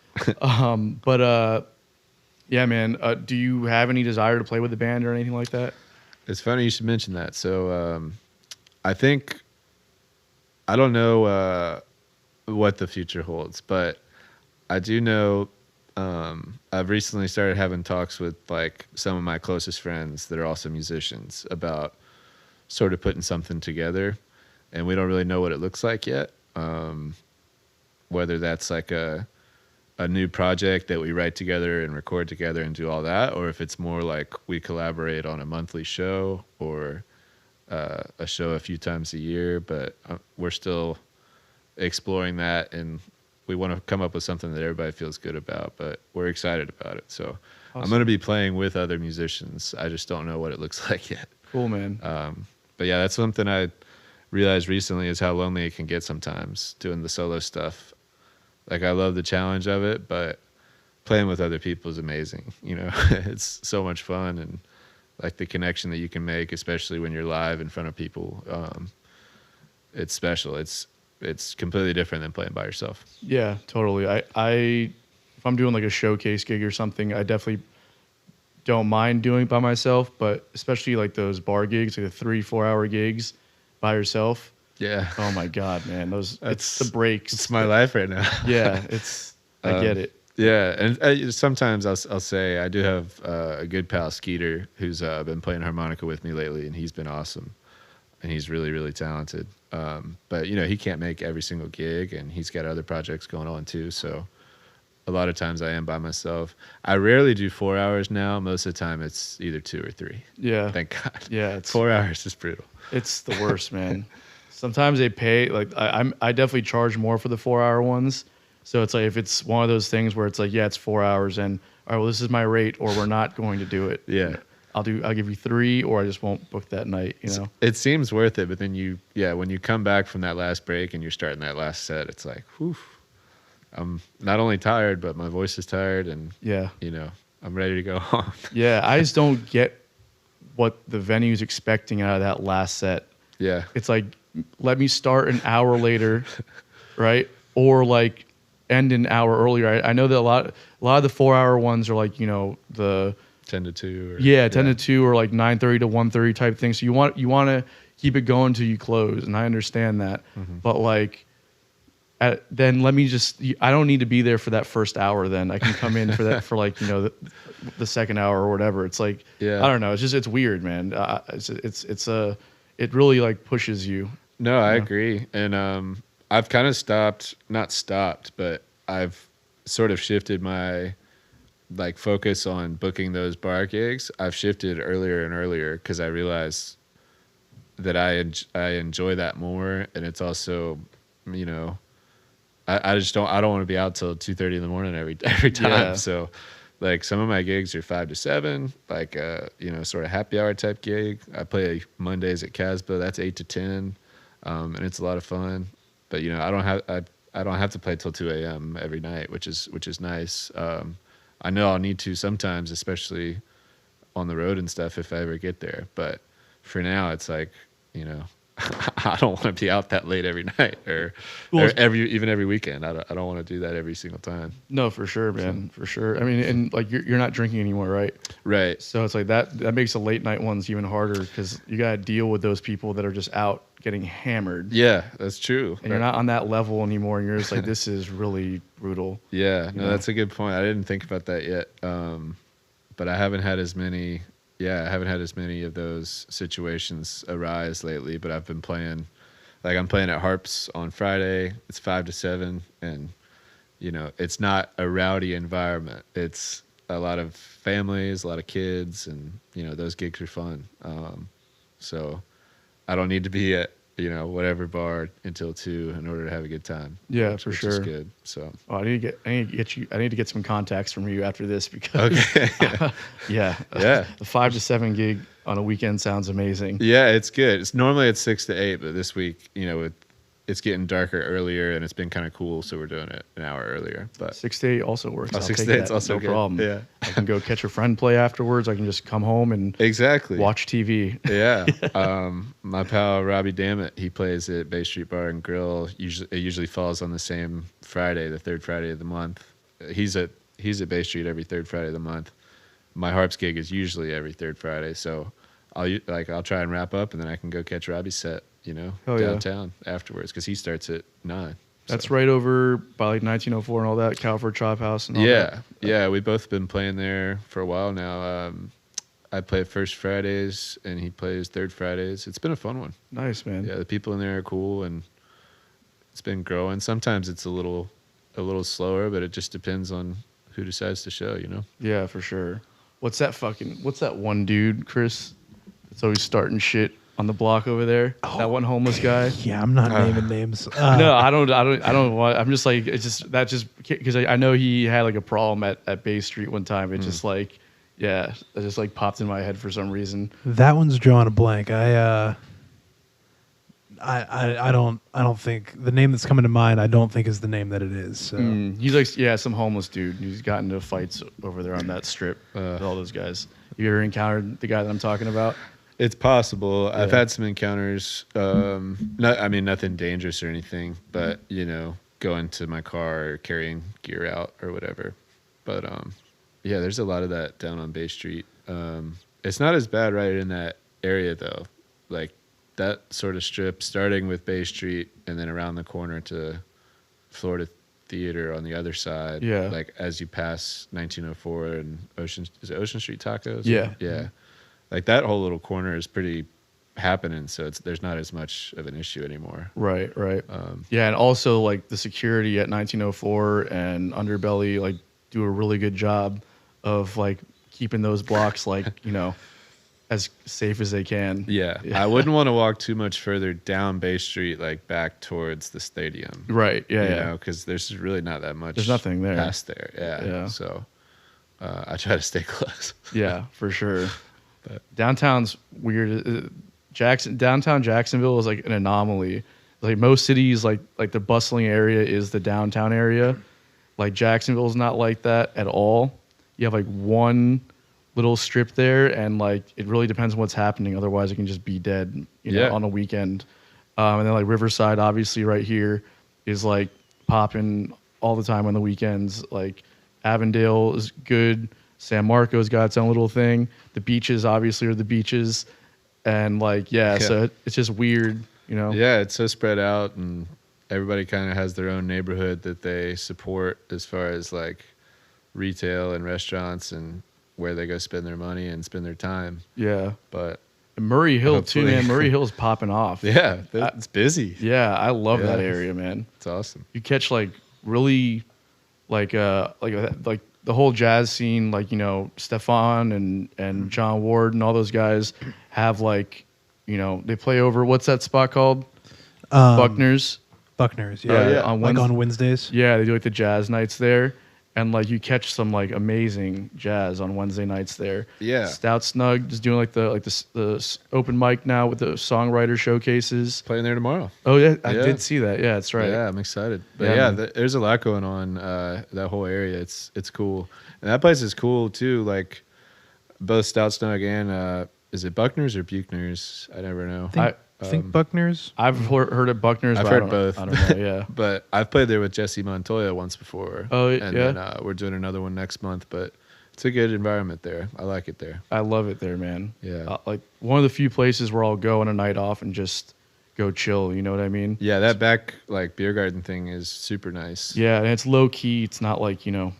Yeah, man. Do you have any desire to play with the band or anything like that?
It's funny you should mention that. So I think I don't know what the future holds, but I do know I've recently started having talks with like some of my closest friends that are also musicians about sort of putting something together, and we don't really know what it looks like yet. Whether that's like a new project that we write together and record together and do all that, or if it's more like we collaborate on a monthly show or a show a few times a year. But we're still exploring that, and we want to come up with something that everybody feels good about, but we're excited about it. So I'm going to be playing with other musicians. I just don't know what it looks like yet.
Cool, man.
But yeah, that's something I realized recently is how lonely it can get sometimes doing the solo stuff. Like I love the challenge of it, but playing with other people is amazing. It's so much fun, and like the connection that you can make, especially when you're live in front of people. It's special. It's completely different than playing by yourself.
Yeah, totally. If I'm doing like a showcase gig or something, I definitely don't mind doing it by myself, but especially like those bar gigs, like the 3-4 hour gigs by yourself.
Yeah.
Oh my God, man. It's the breaks.
It's my life right now.
Yeah, I get it.
Yeah, and sometimes I'll say I do have a good pal, Skeeter, who's been playing harmonica with me lately, and he's been awesome, and he's really, really talented. But he can't make every single gig, and he's got other projects going on too. So a lot of times I am by myself. I rarely do 4 hours now. Most of the time it's either 2 or 3.
Yeah.
Thank God.
Yeah,
4 hours is brutal.
It's the worst, man. Sometimes they pay like I definitely charge more for the 4 hour ones. So it's like if it's one of those things where it's like, yeah, it's 4 hours, and all right, well, this is my rate, or we're not going to do it.
Yeah.
I'll give you 3, or I just won't book that night.
It seems worth it, but then when you come back from that last break and you're starting that last set, it's like, whew, I'm not only tired, but my voice is tired, and
Yeah.
I'm ready to go home.
Yeah, I just don't get what the venue's expecting out of that last set.
Yeah.
It's like, let me start an hour later, right? Or like end an hour earlier. I know that a lot of the 4-hour ones are like, the
10 to 2. Or,
10 to 2 or like 9:30 to 1:30 type thing. So you want to keep it going till you close, and I understand that. But like, then I don't need to be there for that first hour. Then I can come in for that for like the second hour or whatever. It's like I don't know. It's weird, man. It really like pushes you.
No, I agree, and I've kind of not stopped, but I've sort of shifted my like focus on booking those bar gigs. I've shifted earlier and earlier because I realize that I enjoy that more, and it's also, I don't want to be out till 2:30 in the morning every time.
Yeah.
So like some of my gigs are 5 to 7, like sort of happy hour type gig. I play Mondays at Casbah. That's 8 to 10, and it's a lot of fun. But I don't have to play till 2 a.m. every night, which is nice. I know I'll need to sometimes, especially on the road and stuff, if I ever get there. But for now, it's like, I don't want to be out that late every night or every weekend. I don't want to do that every single time.
No, for sure, man, for sure. I mean, and like you're not drinking anymore, right?
Right.
So it's like that makes the late night ones even harder because you got to deal with those people that are just out getting hammered.
Yeah, that's true.
And you're not on that level anymore, and you're just like, this is really brutal.
Yeah, no, that's a good point. I didn't think about that yet. But I haven't had as many. Yeah, I haven't had as many of those situations arise lately. But I've been playing, like I'm playing at Harps on Friday. It's 5 to 7, and it's not a rowdy environment. It's a lot of families, a lot of kids, and those gigs are fun. So I don't need to be at whatever bar until 2 in order to have a good time.
Yeah,
which
for
is
sure.
Good. So
I need to get some contacts from you after this because
Yeah.
the 5 to 7 gig on a weekend sounds amazing.
Yeah, it's good. It's normally 6 to 8, but this week, it's getting darker earlier, and it's been kind of cool, so we're doing it an hour earlier. But
6 to 8 also works. I'll
6
take
to 8
that.
is also
no
good.
problem.
Yeah.
I can go catch a friend play afterwards. I can just come home and
exactly
watch TV.
Yeah. My pal Robbie Dammit, he plays at Bay Street Bar and Grill. It usually falls on the same Friday, the third Friday of the month. He's at Bay Street every third Friday of the month. My Harps gig is usually every third Friday, so I'll try and wrap up, and then I can go catch Robbie's set, downtown afterwards, because he starts at 9.
That's right over by like 1904 and all that, Calvert Chop House and all that.
Yeah, we've both been playing there for a while now. I play first Fridays, and he plays third Fridays. It's been a fun one.
Nice, man.
Yeah, the people in there are cool, and it's been growing. Sometimes it's a little slower, but it just depends on who decides to show,
Yeah, for sure. What's that one dude, Chris? That's always starting shit on the block over there. That one homeless guy.
Yeah, I'm not naming names.
No, I don't want. I'm just like, it's just because I know he had like a problem at Bay Street one time. It just like, yeah, it just like popped in my head for some reason.
That one's drawing a blank. I don't think the name that's coming to mind. I don't think is the name that it is. So.
He's like, some homeless dude. He's gotten into fights over there on that strip with all those guys. You ever encountered the guy that I'm talking about?
It's possible. Yeah. I've had some encounters. Nothing dangerous or anything, but going to my car or carrying gear out or whatever. But there's a lot of that down on Bay Street. It's not as bad right in that area though. Like that sort of strip, starting with Bay Street and then around the corner to Florida Theater on the other side.
Yeah.
Like as you pass 1904 and Ocean Street Tacos?
Yeah.
Yeah. Like that whole little corner is pretty happening, so there's not as much of an issue anymore.
Right. And also like the security at 1904 and Underbelly like do a really good job of like keeping those blocks like as safe as they can.
Yeah. I wouldn't want to walk too much further down Bay Street, like back towards the stadium.
Right. Yeah.
Because there's really not that much.
There's nothing there.
Past there. Yeah. So I try to stay close.
Yeah, for sure.
But
downtown's weird. Downtown Jacksonville is like an anomaly. Like most cities, like the bustling area is the downtown area. Like Jacksonville's not like that at all. You have like one little strip there, and like it really depends on what's happening. Otherwise, it can just be dead, on a weekend. And then like Riverside, obviously, right here is like popping all the time on the weekends. Like Avondale is good. San Marco's got its own little thing. The beaches obviously are the beaches, and like so it's just weird, you know.
Yeah, it's so spread out, and everybody kind of has their own neighborhood that they support as far as like retail and restaurants and where they go spend their money and spend their time.
Yeah,
But
and Murray Hill too,
hopefully-
man. Murray Hill's popping off.
yeah, it's busy.
Yeah, I love that
Yeah.
area, man.
It's awesome.
You catch like really like the whole jazz scene, like, you know, Stefan and John Ward and all those guys have like, you know, they play over, what's that spot called? Buckner's.
Buckner's,
Yeah,
yeah.
on
Like
Wednes-
on Wednesdays.
Yeah, they do like the jazz nights there. And like you catch some like amazing jazz on Wednesday nights there.
Yeah.
Stout Snug is doing like the open mic now with the songwriter showcases.
Playing there tomorrow.
Oh yeah, I
Yeah.
did see that. Yeah, that's right.
Yeah, I'm excited. But
Yeah,
yeah,
man.
there's a lot going on. That whole area, it's cool, and that place is cool too. Like both Stout Snug and is it Buckner's or Buchner's? I never know.
I think Buckner's.
I've heard of Buckner's.
I've
but
heard
I don't-
both.
I don't know. Yeah.
But I've played there with Jesse Montoya once before.
Oh,
and
yeah?
then we're doing another one next month. But it's a good environment there. I like it there.
I love it there, man.
Yeah.
Like one of the few places where I'll go on a night off and just go chill. You know what I mean?
Yeah, that back like beer garden thing is super nice.
Yeah, and it's low key. It's not like, you know.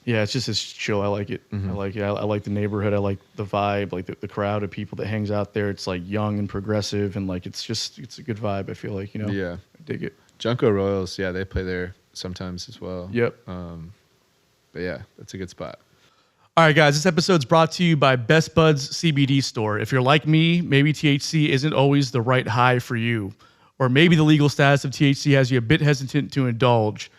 Yeah, it's just chill. I like it. I like it. I like the neighborhood. I like the vibe. Like the crowd of people that hangs out there. It's like young and progressive, and like it's a good vibe. I feel like, you know.
Yeah.
I dig it.
Junko Royals, yeah, they play there sometimes as well.
Yep.
But yeah, that's a good spot.
All right, guys, this episode's brought to you by Best Buds CBD Store. If you're like me, maybe THC isn't always the right high for you, or maybe the legal status of THC has you a bit hesitant to indulge.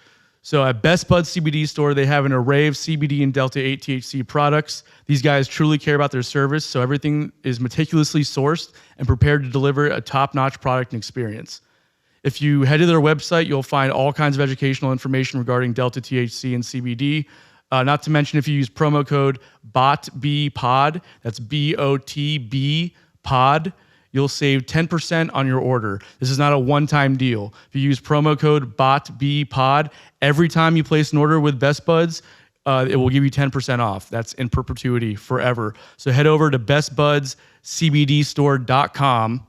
So at Best Buds CBD Store, they have an array of CBD and Delta 8 THC products. These guys truly care about their service, so everything is meticulously sourced and prepared to deliver a top-notch product and experience. If you head to their website, you'll find all kinds of educational information regarding Delta THC and CBD. Not to mention, if you use promo code BotBPod, that's BOTB pod, you'll save 10% on your order. This is not a one-time deal. If you use promo code BotBPod, every time you place an order with Best Buds, it will give you 10% off. That's in perpetuity, forever. So head over to bestbudscbdstore.com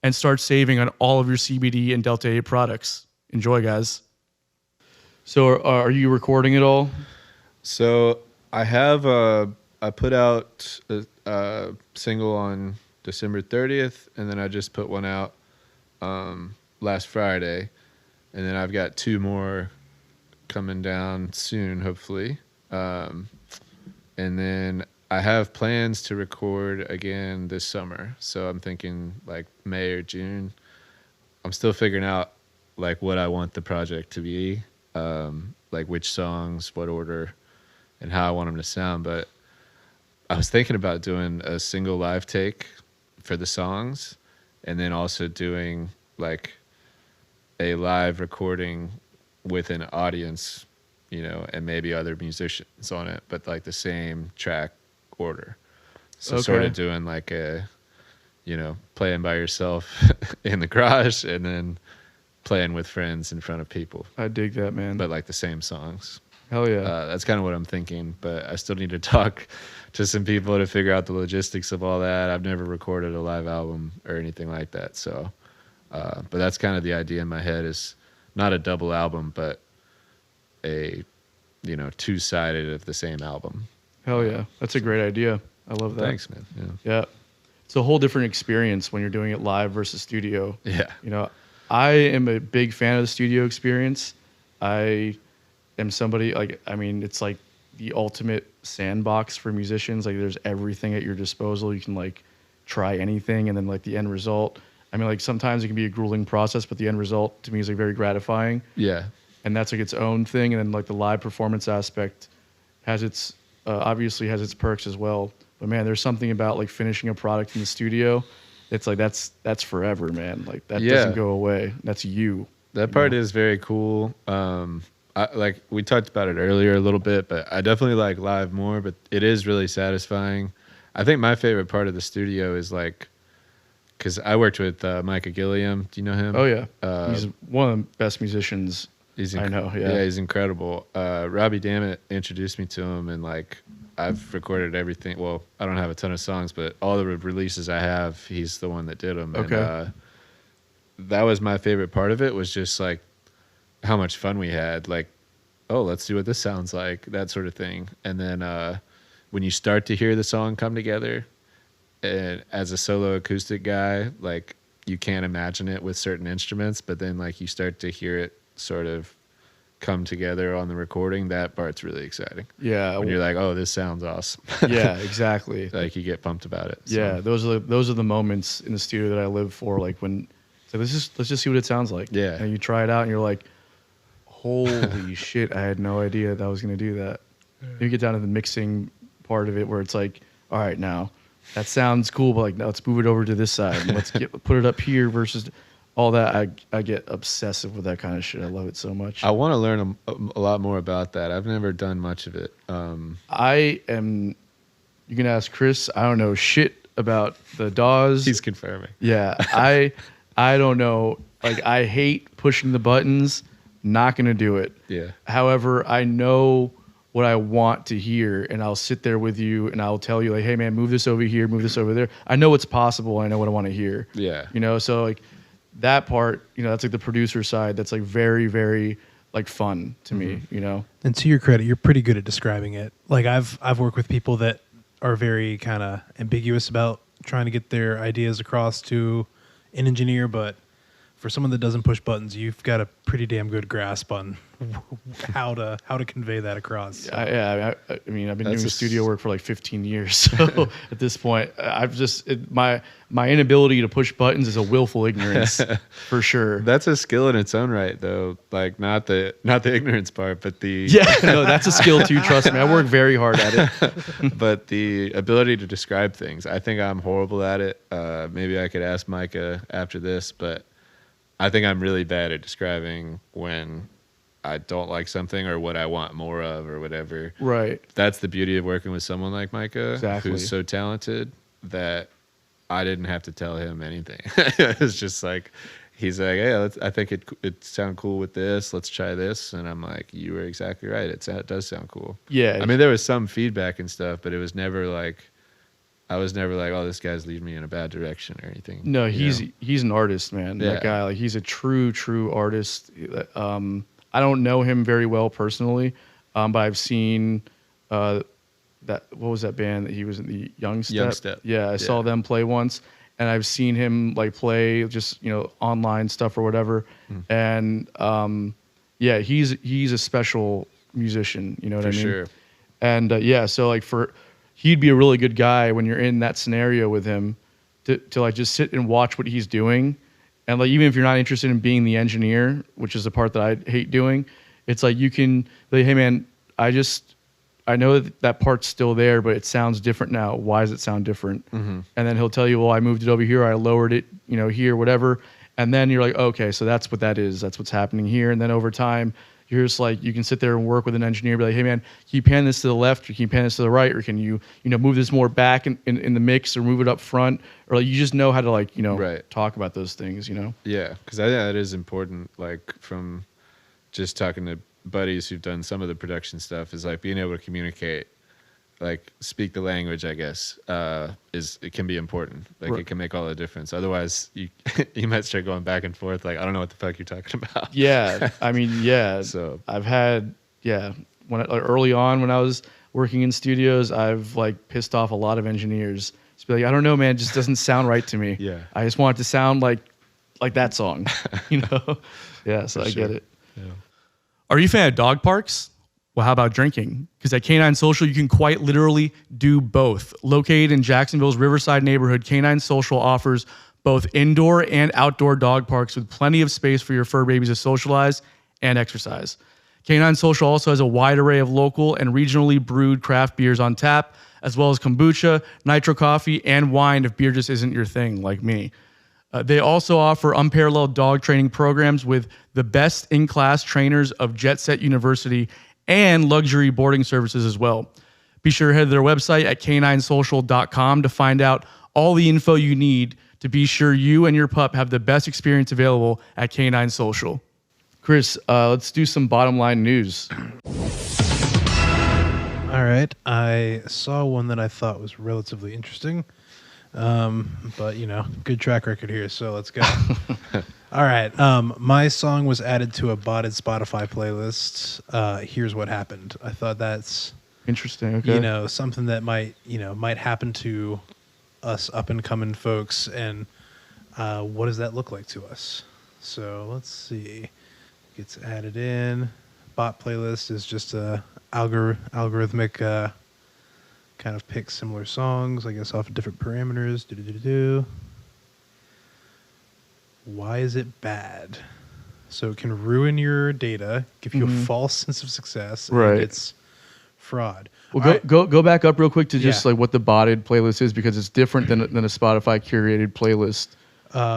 and start saving on all of your CBD and Delta 8 products. Enjoy, guys. So are you recording it all?
So I have I put out a single on December 30th, and then I just put one out last Friday, and then I've got two more coming down soon, hopefully. And then I have plans to record again this summer, so I'm thinking like May or June. I'm still figuring out like what I want the project to be, like which songs, what order, and how I want them to sound. But I was thinking about doing a single live take for the songs, and then also doing like a live recording with an audience, you know, and maybe other musicians on it, but like the same track order. So sort
Okay.
of doing like a, you know, playing by yourself in the garage and then playing with friends in front of people,
I dig that, man.
but like the same songs.
Hell yeah.
That's kind of what I'm thinking, but I still need to talk to some people to figure out the logistics of all that. I've never recorded a live album or anything like that. So, but that's kind of the idea in my head, is not a double album, but a, you know, two-sided of the same album.
Hell yeah. That's a great idea. I love that.
Thanks, man.
Yeah. It's a whole different experience when you're doing it live versus studio.
Yeah.
You know, I am a big fan of the studio experience. I am somebody like, I mean, it's like the ultimate sandbox for musicians. Like there's everything at your disposal. You can like try anything, and then like the end result. I mean, like sometimes it can be a grueling process, but the end result to me is like very gratifying.
Yeah.
And that's like its own thing. And then like the live performance aspect has its obviously has its perks as well. But man, there's something about like finishing a product in the studio. It's like that's forever, man. Like that
Yeah.
doesn't go away. That's you.
That part is very cool. Like we talked about it earlier a little bit, but I definitely like live more, but it is really satisfying. I think my favorite part of the studio is like, because I worked with Micah Gilliam. Do you know him?
Oh yeah, he's one of the best musicians I know. Yeah.
He's incredible. Robbie Dammit introduced me to him, and like I've recorded everything. Well, I don't have a ton of songs, but all the releases I have, he's the one that did them.
Okay.
And, that was my favorite part of it, was just like how much fun we had. Like, oh, let's see what this sounds like, that sort of thing. And then when you start to hear the song come together, and as a solo acoustic guy, like you can't imagine it with certain instruments, but then like you start to hear it sort of come together on the recording, that part's really exciting.
Yeah.
When you're like, oh, this sounds awesome.
Yeah, exactly.
Like you get pumped about it. So.
Yeah, those are the moments in the studio that I live for. Like when, so let's just see what it sounds like.
Yeah.
And you try it out, and you're like, holy shit! I had no idea that I was gonna do that. You get down to the mixing part of it, where it's like, all right, now that sounds cool, but like now let's move it over to this side. And let's put it up here versus all that. I get obsessive with that kind of shit. I love it so much.
I want to learn a lot more about that. I've never done much of it.
I am. You can ask Chris. I don't know shit about the DAWs.
He's confirming.
Yeah, I don't know. Like, I hate pushing the buttons. Not gonna do it.
Yeah.
However, I know what I want to hear, and I'll sit there with you, and I'll tell you like, hey man, move this over here, move this over there. I know it's possible. I know what I want to hear.
Yeah.
You know, so like that part, you know, that's like the producer side. That's like very, very like fun to me. You know.
And to your credit, you're pretty good at describing it. Like I've worked with people that are very kind of ambiguous about trying to get their ideas across to an engineer, but for someone that doesn't push buttons, you've got a pretty damn good grasp on how to convey that across. So.
I mean, I've been doing studio work for like 15 years. So at this point, I've just my inability to push buttons is a willful ignorance for sure.
That's a skill in its own right, though. Like not the ignorance part, but the
no, that's a skill too. Trust me, I work very hard at it.
But the ability to describe things, I think I'm horrible at it. Maybe I could ask Micah after this, but I think I'm really bad at describing when I don't like something or what I want more of or whatever.
Right.
That's the beauty of working with someone like Micah,
Exactly.
who's so talented that I didn't have to tell him anything. It's just like, he's like, hey, I think it sound cool with this. Let's try this. And I'm like, you were exactly right. It does sound cool.
Yeah.
I mean, there was some feedback and stuff, but it was never like, I was never like, oh, this guy's leading me in a bad direction or anything.
No, he's an artist, man.
Yeah.
That guy, like, he's a true artist. I don't know him very well personally, but I've seen what was that band that he was in, the Young Step?
Young Step.
Yeah, I saw them play once, and I've seen him like play just, you know, online stuff or whatever. And yeah, he's a special musician. You know what I mean?
Sure.
And yeah, so like he'd be a really good guy when you're in that scenario with him to like just sit and watch what he's doing. And like, even if you're not interested in being the engineer, which is the part that I hate doing, it's like you can be like, hey man, I know that part's still there, but it sounds different now. Why does it sound different? And then he'll tell you, well, I moved it over here, I lowered it, you know, here, whatever. And then you're like, okay, so that's what that is. That's what's happening here. And then over time, you're just like, you can sit there and work with an engineer, be like, hey man, can you pan this to the left, or can you pan this to the right, or can you move this more back in the mix, or move it up front, or like, you just know how to like, talk about those things, you know?
Yeah, because I think that is important. Like from just talking to buddies who've done some of the production stuff, is like being able to communicate, like speak the language, I guess, it can be important. Like
Right.
It can make all the difference. Otherwise, you might start going back and forth. Like, I don't know what the fuck you're talking about.
Yeah, I mean, yeah.
So
I've had, early on when I was working in studios, I've like pissed off a lot of engineers. Just be like, I don't know, man, it just doesn't sound right to me.
Yeah.
I just want it to sound like that song, you know? Yeah, so I get it.
Yeah.
Are you a fan of dog parks? Well, how about drinking? Because at Canine Social, you can quite literally do both. Located in Jacksonville's Riverside neighborhood, Canine Social offers both indoor and outdoor dog parks with plenty of space for your fur babies to socialize and exercise. Canine Social also has a wide array of local and regionally brewed craft beers on tap, as well as kombucha, nitro coffee, and wine if beer just isn't your thing, like me. They also offer unparalleled dog training programs with the best in-class trainers of Jet Set University and luxury boarding services as well. Be sure to head to their website at caninesocial.com to find out all the info you need to be sure you and your pup have the best experience available at Canine Social. Chris, let's do some bottom line news.
All right. I saw one that I thought was relatively interesting. But, good track record here, so let's go. All right. My song was added to a botted Spotify playlist. Here's what happened. I thought that's
Interesting. Okay.
something that might happen to us up and coming folks, and what does that look like to us? So let's see. Gets added in. Bot playlist is just a algorithmic kind of pick similar songs, I guess, off of different parameters. Why is it bad? So it can ruin your data, give you a false sense of success,
Right.
and it's fraud.
Well, go back up real quick to just like what the botted playlist is, because it's different than a Spotify curated playlist.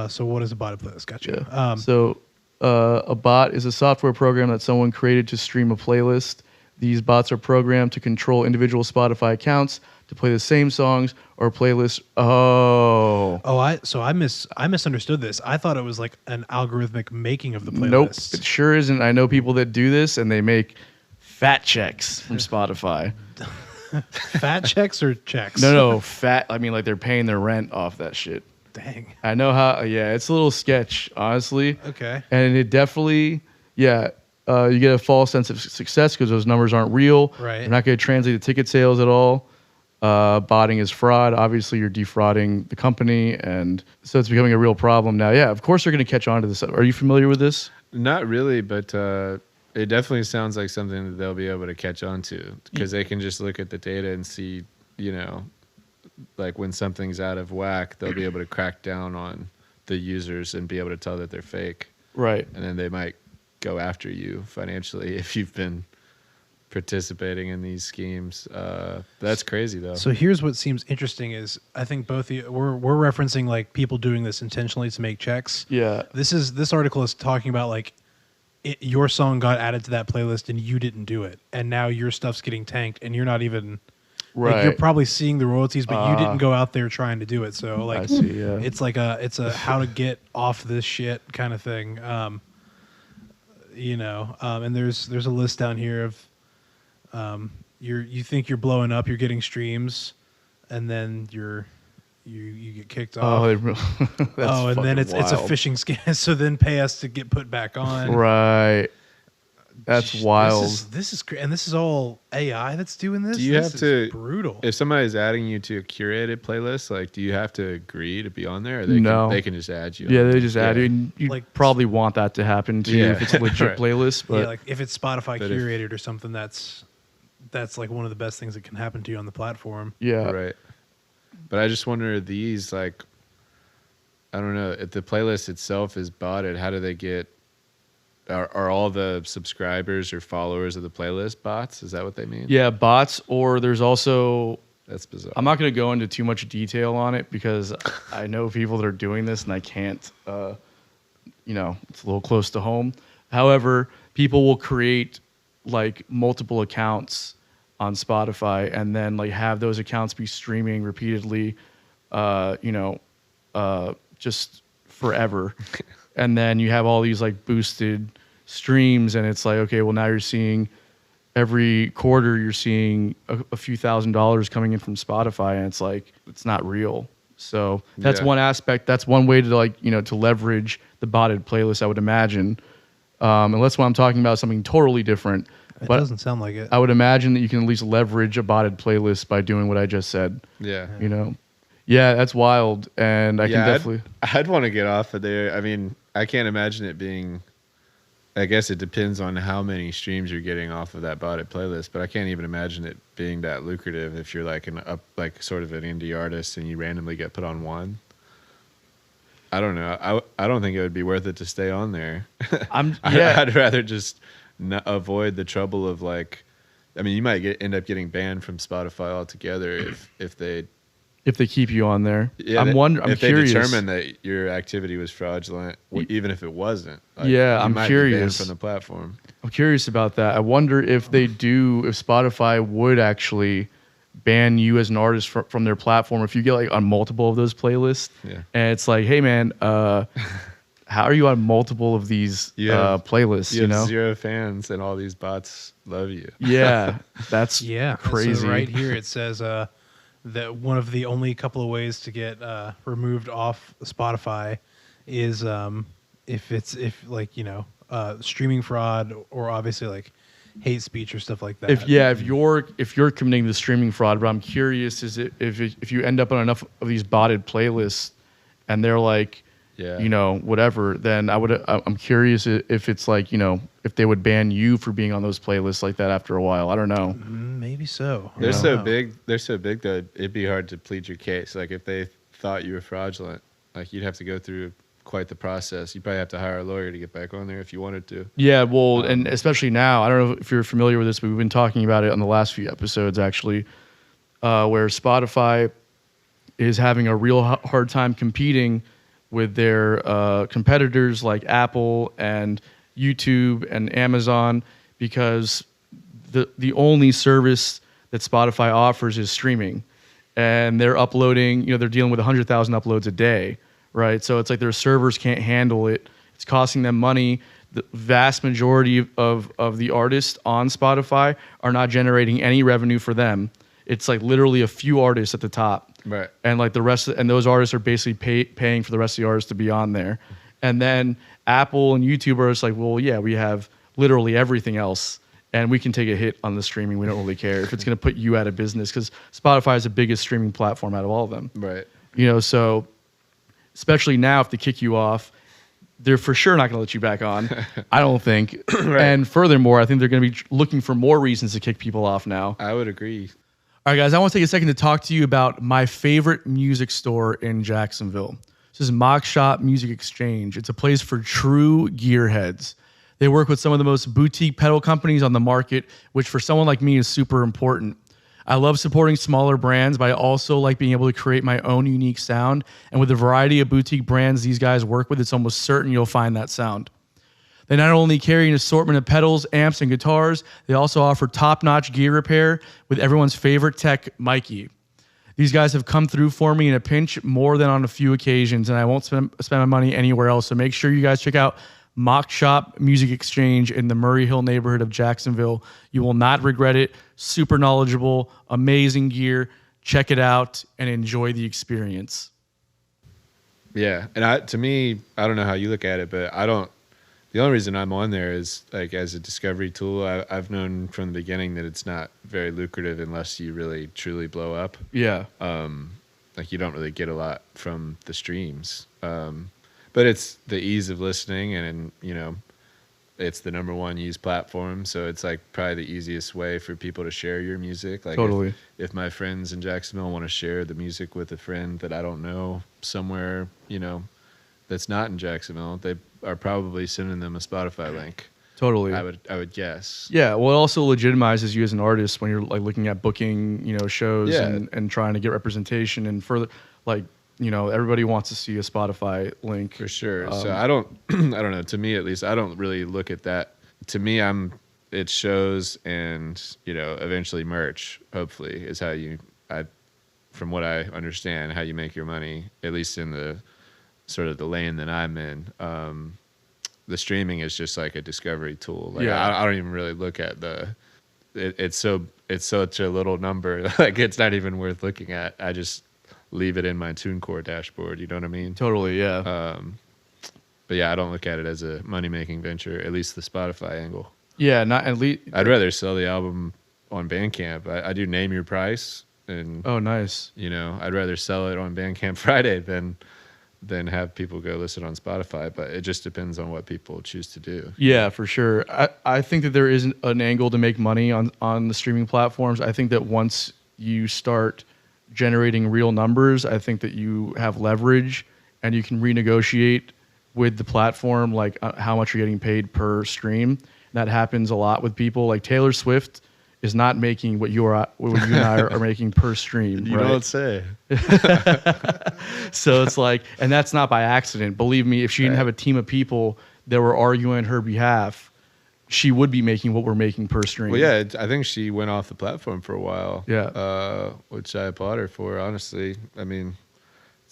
So what is a botted playlist? Gotcha.
So a bot is a software program that someone created to stream a playlist. These bots are programmed to control individual Spotify accounts to play the same songs or playlists.
I misunderstood this. I thought it was like an algorithmic making of the playlist.
Nope, it sure isn't. I know people that do this, and they make fat checks from Spotify.
Fat checks or checks?
No, fat. I mean, like they're paying their rent off that shit.
Dang.
I know how. Yeah, it's a little sketch, honestly.
Okay.
And it definitely, you get a false sense of success because those numbers aren't real.
Right.
They're not going to translate the ticket sales at all. Botting is fraud. Obviously, you're defrauding the company, and so it's becoming a real problem now. Yeah, of course they're going to catch on to this. Are you familiar with this?
Not really, but it definitely sounds like something that they'll be able to catch on to, because they can just look at the data and see, like when something's out of whack, they'll be able to crack down on the users and be able to tell that they're fake.
Right.
And then they might go after you financially if you've been participating in these schemes. That's crazy though.
So here's what seems interesting is I think both of you, we're referencing like people doing this intentionally to make checks.
Yeah.
This article is talking about like your song got added to that playlist and you didn't do it, and now your stuff's getting tanked and you're not even
Right.
like, you're probably seeing the royalties, but you didn't go out there trying to do it. So like
I see, yeah.
it's like it's a how to get off this shit kind of thing. And there's a list down here of you think you're blowing up, you're getting streams, and then you get kicked off.
That's
and then it's a
wild.
phishing scam. So then pay us to get put back on.
Right. That's wild.
This is and this is all AI that's doing this.
Do you
this
have to
is brutal?
If somebody's adding you to a curated playlist, like, do you have to agree to be on there? Or
No.
they can just add you.
Yeah, they just add you. And you
Like-
probably want that to happen too if it's a legit
Right.
playlist. But
Yeah, like if it's Spotify
But if-
curated or something, that's like one of the best things that can happen to you on the platform.
yeah.
Right. But I just wonder, these, like, I don't know, if the playlist itself is botted, how do they get? Are all the subscribers or followers of the playlist bots? Is that what they mean?
Yeah, bots, or there's also,
That's bizarre.
I'm not going to go into too much detail on it because I know people that are doing this and I can't, it's a little close to home. However, people will create like multiple accounts on Spotify and then like have those accounts be streaming repeatedly, just forever. And then you have all these like boosted streams and it's like, okay, well now you're seeing every quarter you're seeing a few $1,000s coming in from Spotify, and it's like, it's not real. So that's
Yeah.
one aspect. That's one way to to leverage the botted playlist, I would imagine. Unless when I'm talking about something totally different.
It
But
doesn't sound like it.
I would imagine that you can at least leverage a botted playlist by doing what I just said.
Yeah.
Yeah, that's wild. And I can
Yeah,
definitely.
I'd want to get off of there. I mean, I can't imagine it being. I guess it depends on how many streams you're getting off of that botted playlist, but I can't even imagine it being that lucrative if you're like sort of an indie artist and you randomly get put on one. I don't know. I don't think it would be worth it to stay on there. I'd rather just avoid the trouble of like. I mean, you might end up getting banned from Spotify altogether if they
keep you on there.
Yeah,
I'm
if
curious.
they determine that your activity was fraudulent, even if it wasn't. Like,
Yeah,
you
I'm
might be banned
curious.
from the platform.
I'm curious about that. I wonder if if Spotify would actually ban you as an artist from their platform if you get like on multiple of those playlists.
Yeah.
And it's like, hey man, how are you on multiple of these playlists?
You
You
have
know,
0 fans, and all these bots love you.
yeah, that's
crazy.
crazy.
So right here it says that one of the only couple of ways to get removed off Spotify is if like streaming fraud or obviously like hate speech or stuff like that.
If you're committing the streaming fraud, but I'm curious, is it if you end up on enough of these botted playlists, and they're like, whatever, then I'm curious if it's like, if they would ban you for being on those playlists like that after a while. I don't know.
Maybe so.
They're so big that it'd be hard to plead your case. Like if they thought you were fraudulent, like you'd have to go through quite the process. You'd probably have to hire a lawyer to get back on there if you wanted to.
Yeah, well, and especially now, I don't know if you're familiar with this, but we've been talking about it on the last few episodes, actually, where Spotify is having a real hard time competing with their competitors like Apple and YouTube and Amazon, because the only service that Spotify offers is streaming. And they're uploading, they're dealing with 100,000 uploads a day. Right, so it's like their servers can't handle it. It's costing them money. The vast majority of the artists on Spotify are not generating any revenue for them. It's like literally a few artists at the top,
right?
And like the rest, and those artists are basically paying for the rest of the artists to be on there. And then Apple and YouTube are just like, well, yeah, we have literally everything else, and we can take a hit on the streaming. We don't really care if it's going to put you out of business, because Spotify is the biggest streaming platform out of all of them.
Right.
So. Especially now, if they kick you off, they're for sure not going to let you back on. I don't think. Right. And furthermore, I think they're going to be looking for more reasons to kick people off now.
I would agree.
All right, guys, I want to take a second to talk to you about my favorite music store in Jacksonville. This is Mock Shop Music Exchange. It's a place for true gearheads. They work with some of the most boutique pedal companies on the market, which for someone like me is super important. I love supporting smaller brands, but I also like being able to create my own unique sound. And with the variety of boutique brands these guys work with, it's almost certain you'll find that sound. They not only carry an assortment of pedals, amps, and guitars, they also offer top-notch gear repair with everyone's favorite tech, Mikey. These guys have come through for me in a pinch more than on a few occasions, and I won't spend my money anywhere else. So make sure you guys check out Mock Shop Music Exchange in the Murray Hill neighborhood of Jacksonville. You will not regret it. Super knowledgeable, amazing gear. Check it out and enjoy the experience.
Yeah, and to me, I don't know how you look at it, but the only reason I'm on there is like as a discovery tool. I've known from the beginning that it's not very lucrative unless you really truly blow up.
Yeah.
Like you don't really get a lot from the streams. But it's the ease of listening, and it's the #1 used platform. So it's like probably the easiest way for people to share your music. Like
totally.
If my friends in Jacksonville want to share the music with a friend that I don't know somewhere, that's not in Jacksonville, they are probably sending them a Spotify link.
Totally.
I would guess.
Yeah. Well, it also legitimizes you as an artist when you're like looking at booking, shows and trying to get representation and further, like, everybody wants to see a Spotify link.
For sure. So I don't know. To me, at least, I don't really look at that. To me, it shows and, eventually merch, hopefully, is how from what I understand, how you make your money, at least in the sort of the lane that I'm in. The streaming is just like a discovery tool. Like I don't even really look at it's such a little number. Like it's not even worth looking at. I just leave it in my TuneCore dashboard. You know what I mean?
Totally, yeah.
But yeah, I don't look at it as a money-making venture, at least the Spotify angle.
Yeah, not at least.
I'd rather sell the album on Bandcamp. I do name your price, and
oh, nice.
I'd rather sell it on Bandcamp Friday than have people go listen on Spotify. But it just depends on what people choose to do.
Yeah, for sure. I think that there is an angle to make money on the streaming platforms. I think that once you start generating real numbers, I think that you have leverage and you can renegotiate with the platform, like how much you're getting paid per stream. That happens a lot with people. Like Taylor Swift is not making what you and I are making per stream.
You
right?
don't say.
So it's like, and that's not by accident. Believe me, if she didn't have a team of people that were arguing on her behalf, she would be making what we're making per stream.
Well, yeah, I think she went off the platform for a while.
Yeah.
Which I applaud her for, honestly. I mean,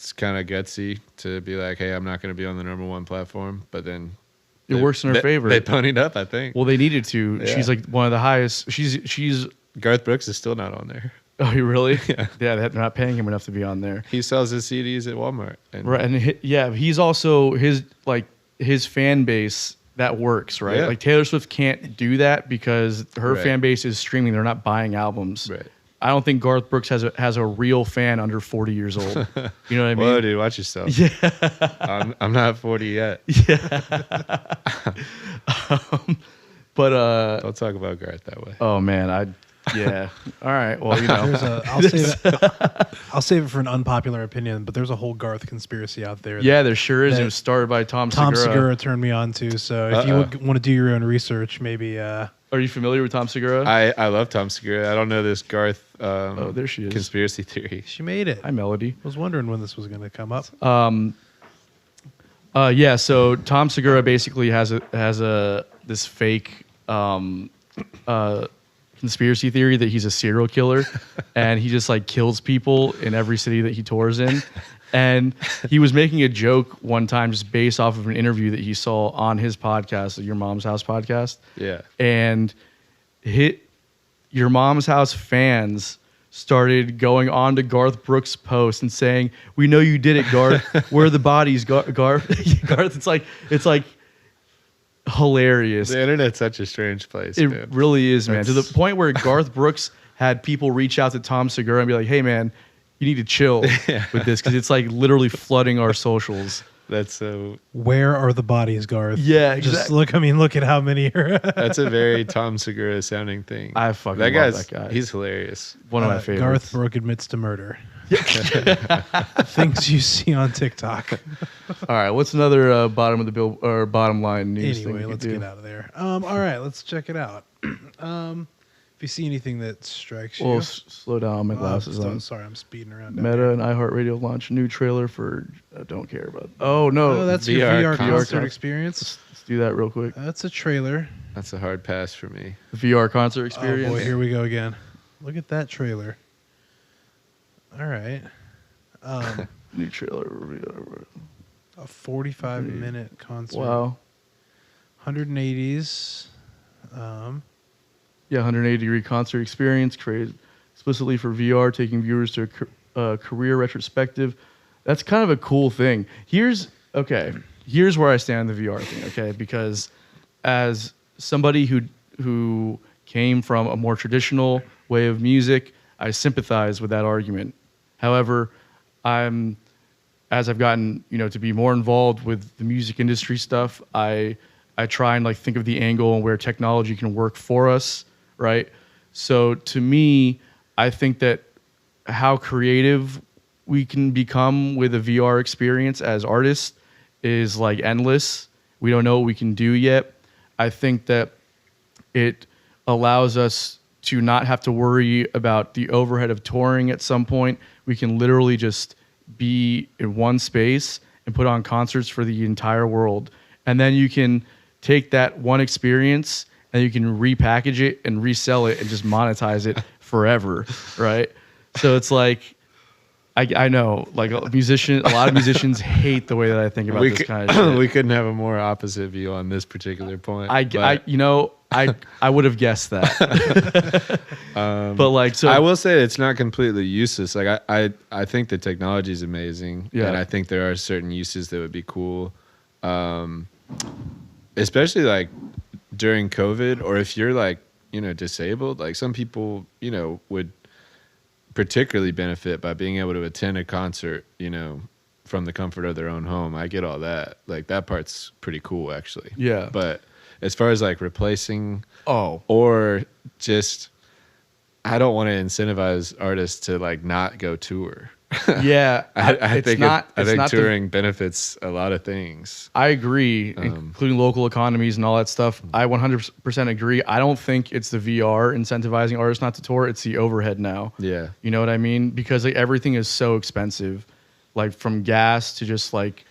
it's kind of gutsy to be like, hey, I'm not going to be on the #1 platform, but then
It works in her favor.
They ponied up, I think.
Well, they needed to.
Yeah.
She's like one of the highest. She's.
Garth Brooks is still not on there.
Oh, you really?
Yeah.
Yeah, they're not paying him enough to be on there.
He sells his CDs at Walmart. And
Right, and he's also his fan base that works, right?
Yeah.
Like Taylor Swift can't do that because her
Right.
fan base is streaming; they're not buying albums.
Right.
I don't think Garth Brooks has a real fan under 40 years old. You know what I mean?
Whoa, dude, watch yourself.
Yeah.
I'm not 40 yet.
But
Don't talk about Garth that way.
oh man, yeah. All right. Well,
I'll save it for an unpopular opinion, but there's a whole Garth conspiracy out there.
yeah, there sure is.
that
It was started by Tom
Tom
Segura.
Segura turned me on to. So if you want to do your own research, maybe.
Are you familiar with Tom Segura?
I love Tom Segura. I don't know this Garth
Oh, there she is.
conspiracy theory.
She made it.
Hi, Melody.
I was wondering when this was going to come up.
Yeah, so Tom Segura basically has this fake conspiracy theory that he's a serial killer and he just like kills people in every city that he tours in. And he was making a joke one time just based off of an interview that he saw on his podcast, Your Mom's House podcast.
Yeah.
And Your Mom's House fans started going on to Garth Brooks' post and saying, "We know you did it, Garth. Where are the bodies, Garth?" Garth, it's like hilarious.
The internet's such a strange place.
It
man.
really is, man. To the
That's-
point where Garth Brooks had people reach out to Tom Segura and be like, "Hey, man, you need to chill with this because it's like literally flooding our socials."
That's so.
Where are the bodies, Garth?
Yeah,
Just
exactly.
look at how many are.
That's a very Tom Segura sounding thing.
I fucking
that
love
guy's.
that guy.
He's hilarious.
One of my favorites.
Garth Brooks admits to murder. Things you see on TikTok.
All right, what's another bottom of the bill or bottom line news thing?
Anyway,
you
let's
could do?
get out of there. All right, let's check it out. If you see anything that strikes you,
Well, slow down. My glasses on.
Sorry, I'm speeding around. down
Meta
here.
and iHeartRadio launch a new trailer for. Don't care about. Oh no,
Oh, that's your
VR
VR
concert.
concert experience.
Let's do that real quick.
That's a trailer.
That's a hard pass for me.
VR concert experience.
Oh boy, here we go again. Look at that trailer. All right,
New trailer.
a 45-minute concert.
Wow.
180s.
Yeah, 180-degree concert experience created explicitly for VR, taking viewers to a career retrospective. That's kind of a cool thing. Here's where I stand on the VR thing, okay? Because as somebody who came from a more traditional way of music, I sympathize with that argument. However, as I've gotten, to be more involved with the music industry stuff, I try and like think of the angle and where technology can work for us, right? So to me, I think that how creative we can become with a VR experience as artists is like endless. We don't know what we can do yet. I think that it allows us to not have to worry about the overhead of touring at some point. We can literally just be in one space and put on concerts for the entire world. And then you can take that one experience and you can repackage it and resell it and just monetize it forever, right? So it's like, I know, like a lot of musicians hate the way that I think about this kind of shit.
We couldn't have a more opposite view on this particular point.
I would have guessed that. But like, so
I will say it's not completely useless. Like I think the technology is amazing,
Yeah.
and I think there are certain uses that would be cool, especially like during COVID, or if you're like disabled. Like some people would particularly benefit by being able to attend a concert, from the comfort of their own home. I get all that. Like that part's pretty cool, actually.
Yeah.
But as far as like replacing,
oh,
or just, I don't want to incentivize artists to like not go tour.
yeah.
I think
not
touring benefits a lot of things.
I agree, including local economies and all that stuff. I 100% agree. I don't think it's the VR incentivizing artists not to tour. It's the overhead now.
Yeah.
You know what I mean? Because like everything is so expensive, like from gas to just like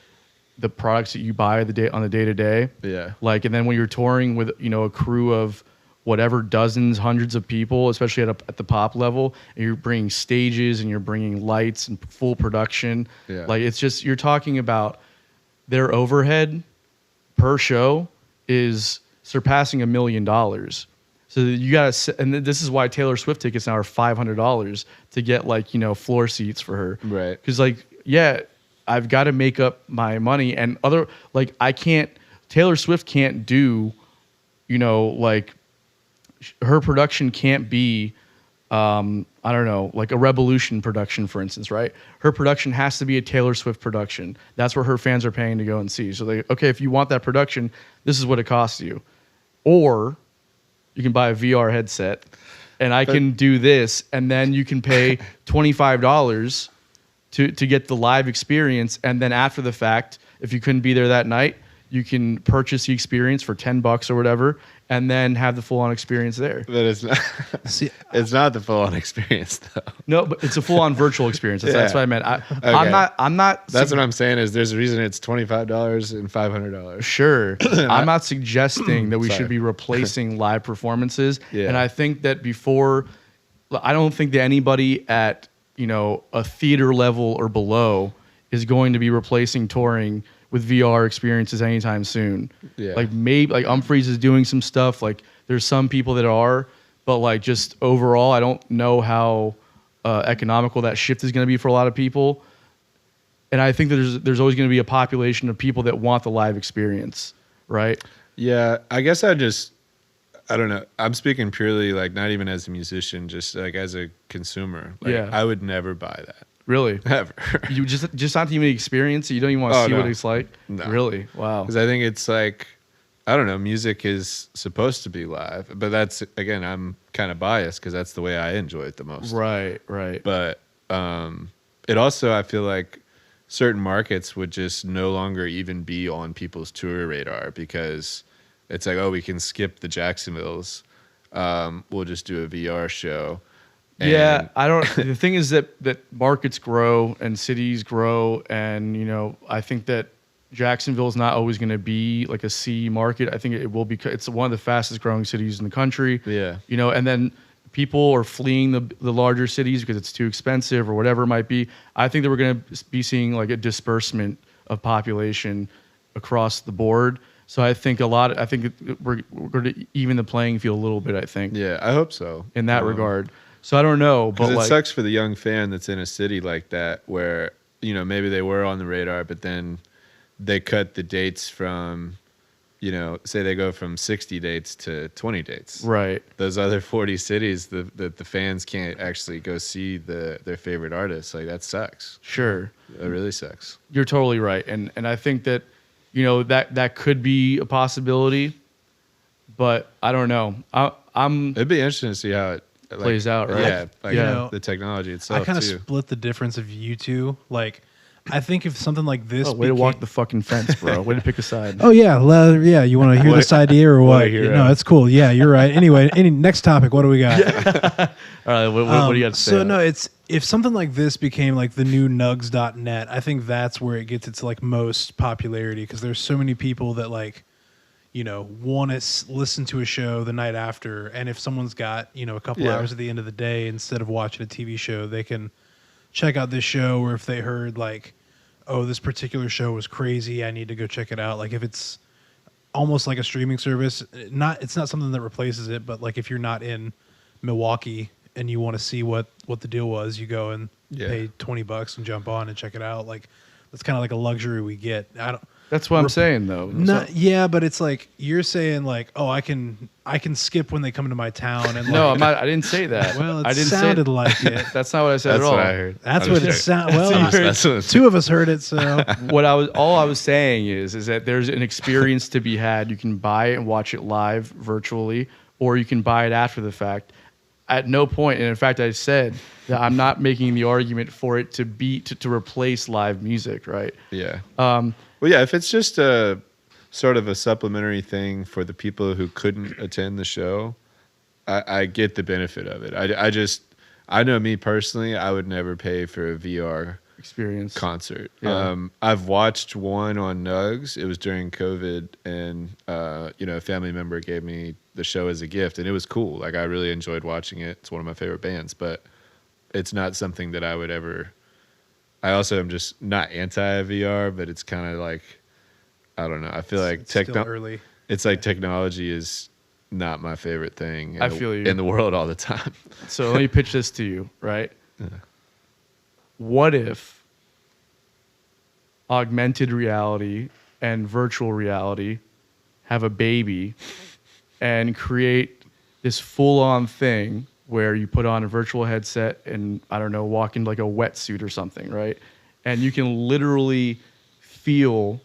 the products that you buy on the day to day.
Yeah.
Like, and then when you're touring with a crew of whatever dozens, hundreds of people, especially at the pop level, and you're bringing stages and you're bringing lights and full production.
Yeah.
Like it's just you're talking about their overhead per show is surpassing $1 million. So you gotta, and this is why Taylor Swift tickets now are $500 to get like, you know, floor seats for her.
Right.
Because like, yeah, I've got to make up my money, and other like I can't. Taylor Swift can't do, you know, like her production can't be, I don't know, like a Revolution production, for instance, right? Her production has to be a Taylor Swift production. That's where her fans are paying to go and see. So they, okay, if you want that production, this is what it costs you, or you can buy a VR headset, and I can do this, and then you can pay $25 to get the live experience, and then after the fact, if you couldn't be there that night, you can purchase the experience for $10 or whatever, and then have the full-on experience there.
But it's not.
See,
It's not the full-on experience, though.
No, but it's a full-on virtual experience. That's what I meant.
Okay.
I'm not.
That's what I'm saying. Is there's a reason it's $25 and $500.
Sure. I'm not suggesting that we
Sorry.
should be replacing live performances.
Yeah.
And I think that I don't think that anybody at, you know, a theater level or below is going to be replacing touring with VR experiences anytime soon.
Yeah.
Like maybe like Humphreys is doing some stuff. Like there's some people that are, but like just overall, I don't know how economical that shift is going to be for a lot of people. And I think that there's always going to be a population of people that want the live experience, right?
Yeah, I guess I don't know. I'm speaking purely like not even as a musician, just like as a consumer. Like,
Yeah.
I would never buy that.
Really?
Ever.
You just not even experience it? You don't even want to see
no.
what it's like?
No.
Really? Wow.
Because I think it's like, I don't know, music is supposed to be live. But that's, again, I'm kind of biased because that's the way I enjoy it the most.
Right.
But it also, I feel like certain markets would just no longer even be on people's tour radar because it's like, oh, we can skip the Jacksonvilles. We'll just do a VR show.
Yeah, the thing is that markets grow and cities grow, and you know, I think that Jacksonville is not always going to be like a C market. I think it will be. It's one of the fastest growing cities in the country.
Yeah.
You know, and then people are fleeing the larger cities because it's too expensive or whatever it might be. I think that we're going to be seeing like a disbursement of population across the board. So I think we're going to even the playing field a little bit. I think.
Yeah, I hope so.
In that regard. So I don't know, but
it sucks for the young fan that's in a city like that where, you know, maybe they were on the radar, but then they cut the dates from, you know, say they go from 60 dates to 20 dates.
Right.
Those other 40 cities, the fans can't actually go see their favorite artists. Like, that sucks.
Sure.
It really sucks.
You're totally right. And I think that, you know, that could be a possibility, but I don't know.
It'd be interesting to see how it
plays out, right?
Yeah, like
You know,
the technology itself.
I kind of
too.
split the difference of you two. Like, I think if something like this,
Way to walk the fucking fence, bro. Way to pick a side.
Oh yeah, yeah. You want to hear this idea or what? No, it's cool. Yeah, you're right. Anyway, next topic. What do we got?
All right, what do you got to say?
So no, it's if something like this became like the new nugs.net, I think that's where it gets its like most popularity because there's so many people that like, you know, want to listen to a show the night after, and if someone's got, you know, a couple hours at the end of the day instead of watching a TV show, they can check out this show. Or if they heard like, oh, this particular show was crazy, I need to go check it out. Like if it's almost like a streaming service, it's not something that replaces it, but like if you're not in Milwaukee and you want to see what the deal was, you go and pay $20 and jump on and check it out. Like that's kind of like a luxury we get.
That's what I'm saying, though.
Yeah, but it's like you're saying, like, oh, I can skip when they come to my town, and
no,
like,
I'm not. I didn't say that.
Well,
I didn't
sounded like it.
That's not what I said
That's
at all.
what I heard.
That's what it sounded. Well,
That's
two of us heard it, so
All I was saying is that there's an experience to be had. You can buy it and watch it live virtually, or you can buy it after the fact. At no point, and in fact, I said that I'm not making the argument for it to replace live music, right?
Yeah. Well, yeah, if it's just a sort of a supplementary thing for the people who couldn't attend the show, I get the benefit of it. I know me personally, I would never pay for a VR
experience.
concert.
Yeah.
I've watched one on Nugs. It was during COVID, and a family member gave me the show as a gift, and it was cool. Like, I really enjoyed watching it. It's one of my favorite bands, but it's not something that I would ever. I also am just not anti VR, but it's kind of like, I don't know. I feel like
It's still early.
It's like technology is not my favorite thing
in
the world all the time.
So let me pitch this to you, right? What if augmented reality and virtual reality have a baby and create this full-on thing where you put on a virtual headset and, I don't know, walk in like a wetsuit or something, right? And you can literally feel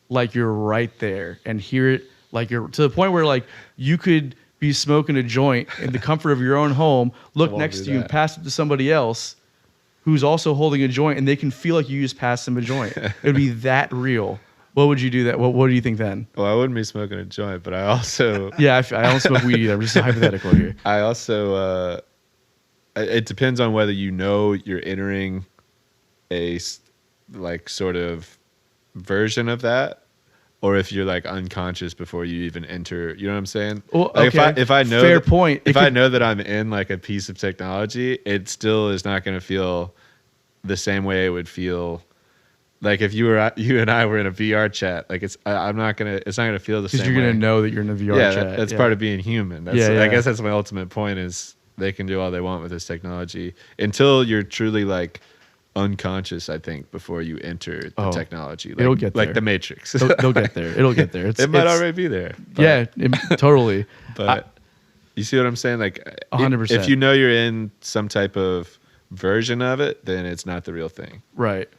like you're right there and hear it like you're to the point where like you could be smoking a joint in the comfort of your own home, look next to you and pass it to somebody else who's also holding a joint, and they can feel like you just passed them a joint. It would be that real. What would you do that? What do you think then?
Well, I wouldn't be smoking a joint, but I also
I don't smoke weed either. I'm just hypothetical here.
I also it depends on whether you're entering a like sort of version of that, or if you're like unconscious before you even enter. You know what I'm saying?
Well,
like
okay.
if I know
fair point.
If I know that I'm in like a piece of technology, it still is not going to feel the same way it would feel. Like if you and I were in a VR chat, like it's not gonna feel the same.
Because you're gonna know that you're in a VR chat.
That's part of being human. I guess that's my ultimate point is they can do all they want with this technology until you're truly like unconscious. I think before you enter the technology, like,
it'll get there.
like the Matrix.
They'll get there. It'll get there.
It might already be there.
Totally.
But you see what I'm saying? Like
100%.
If you know you're in some type of version of it, then it's not the real thing.
Right.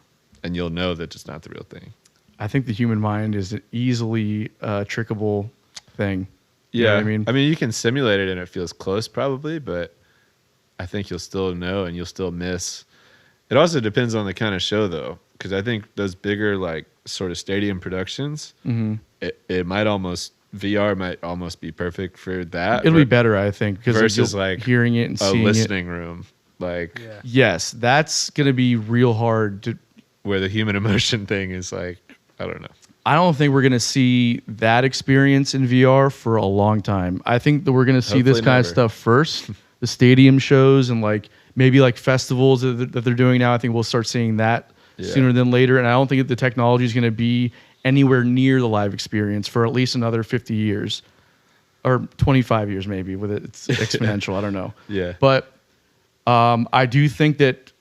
And you'll know that it's not the real thing.
I think the human mind is an easily trickable thing.
Yeah,
You know what I mean?
you can simulate it and it feels close probably, but I think you'll still know and you'll still miss. It also depends on the kind of show though, because I think those bigger like sort of stadium productions, it might almost VR might almost be perfect for that.
It'll be better, I think, because
versus like
hearing it and seeing
a listening room, like
yes, that's gonna be real hard to.
Where the human emotion thing is like, I don't know.
I don't think we're going to see that experience in VR for a long time. I think that we're going to see this kind of stuff first, the stadium shows and like maybe like festivals that they're doing now. I think we'll start seeing that sooner than later. And I don't think that the technology is going to be anywhere near the live experience for at least another 50 years or 25 years maybe with it. It's exponential. I don't know.
Yeah.
But I do think that